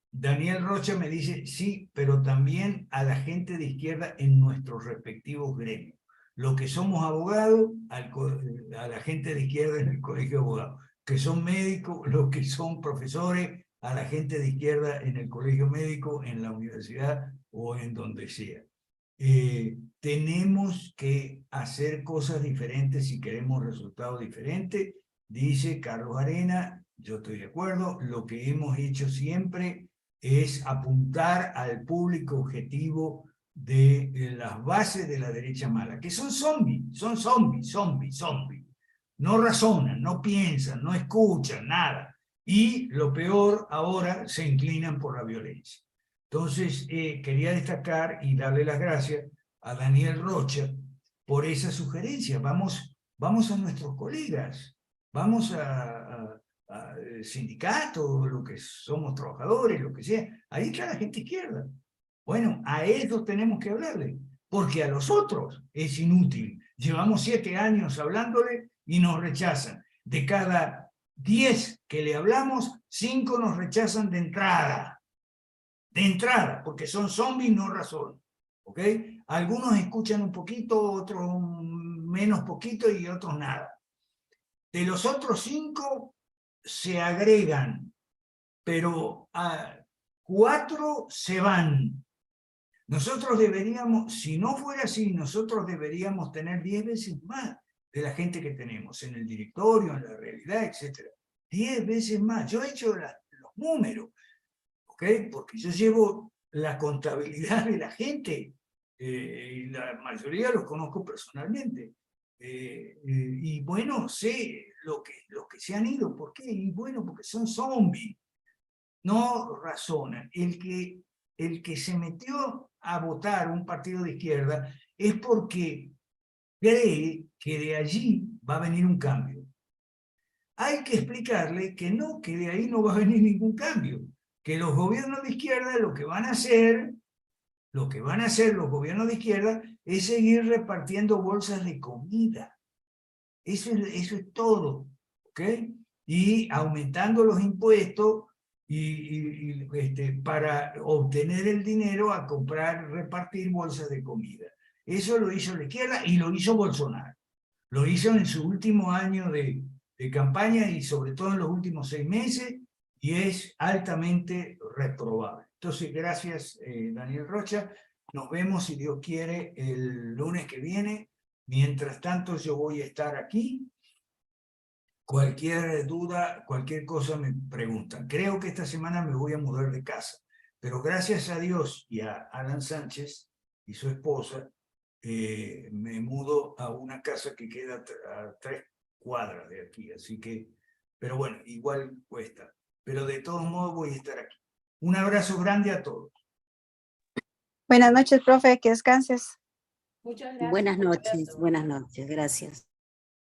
Daniel Rocha me dice, sí, pero también a la gente de izquierda en nuestros respectivos gremios. Lo que somos abogados, a la gente de izquierda en el colegio de abogados, que son médicos, los que son profesores, a la gente de izquierda en el colegio médico, en la universidad o en donde sea. Tenemos que hacer cosas diferentes si queremos resultados diferentes, dice Carlos Arena, yo estoy de acuerdo, lo que hemos hecho siempre es apuntar al público objetivo de las bases de la derecha mala, que son zombies, zombies. No razonan, no piensan, no escuchan, nada. Y lo peor, ahora se inclinan por la violencia. Entonces, quería destacar y darle las gracias a Daniel Rocha por esa sugerencia. Vamos a nuestros colegas, vamos a sindicatos, lo que somos trabajadores, lo que sea. Ahí está la gente izquierda. Bueno, a ellos tenemos que hablarle, porque a los otros es inútil. Llevamos 7 años hablándole y nos rechazan. De cada 10 que le hablamos, 5 nos rechazan de entrada. De entrada, porque son zombies, no razonan. ¿Ok? Algunos escuchan un poquito, otros menos poquito y otros nada. De los otros 5 se agregan, pero a 4 se van. Nosotros deberíamos, si no fuera así, nosotros deberíamos tener 10 veces más de la gente que tenemos en el directorio, en la realidad, etc. 10 veces más. Yo he hecho los números, ¿ok? Porque yo llevo la contabilidad de la gente, y la mayoría los conozco personalmente. Y bueno, sé los que se han ido. ¿Por qué? Y bueno, porque son zombies. No razonan. El que se metió a votar un partido de izquierda es porque cree que de allí va a venir un cambio. Hay que explicarle que no, que de ahí no va a venir ningún cambio, que los gobiernos de izquierda lo que van a hacer los gobiernos de izquierda es seguir repartiendo bolsas de comida. Eso es todo, ¿ok? Y aumentando los impuestos para obtener el dinero a comprar, repartir bolsas de comida. Eso lo hizo la izquierda y lo hizo Bolsonaro. Lo hizo en su último año de campaña y sobre todo en los últimos 6 meses, y es altamente reprobable. Entonces, gracias, Daniel Rocha. Nos vemos, si Dios quiere, el lunes que viene. Mientras tanto, yo voy a estar aquí. Cualquier duda, cualquier cosa me preguntan. Creo que esta semana me voy a mudar de casa, pero gracias a Dios y a Alan Sánchez y su esposa, me mudo a una casa que queda a 3 cuadras de aquí, así que, pero bueno, igual cuesta. Pero de todos modos voy a estar aquí. Un abrazo grande a todos. Buenas noches, profe, que descanses. Muchas gracias. Buenas noches, Alberto. buenas noches, gracias.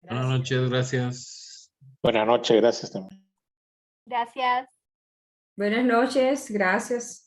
Buenas noches, gracias. Buenas noches, gracias también. Gracias. Buenas noches, gracias.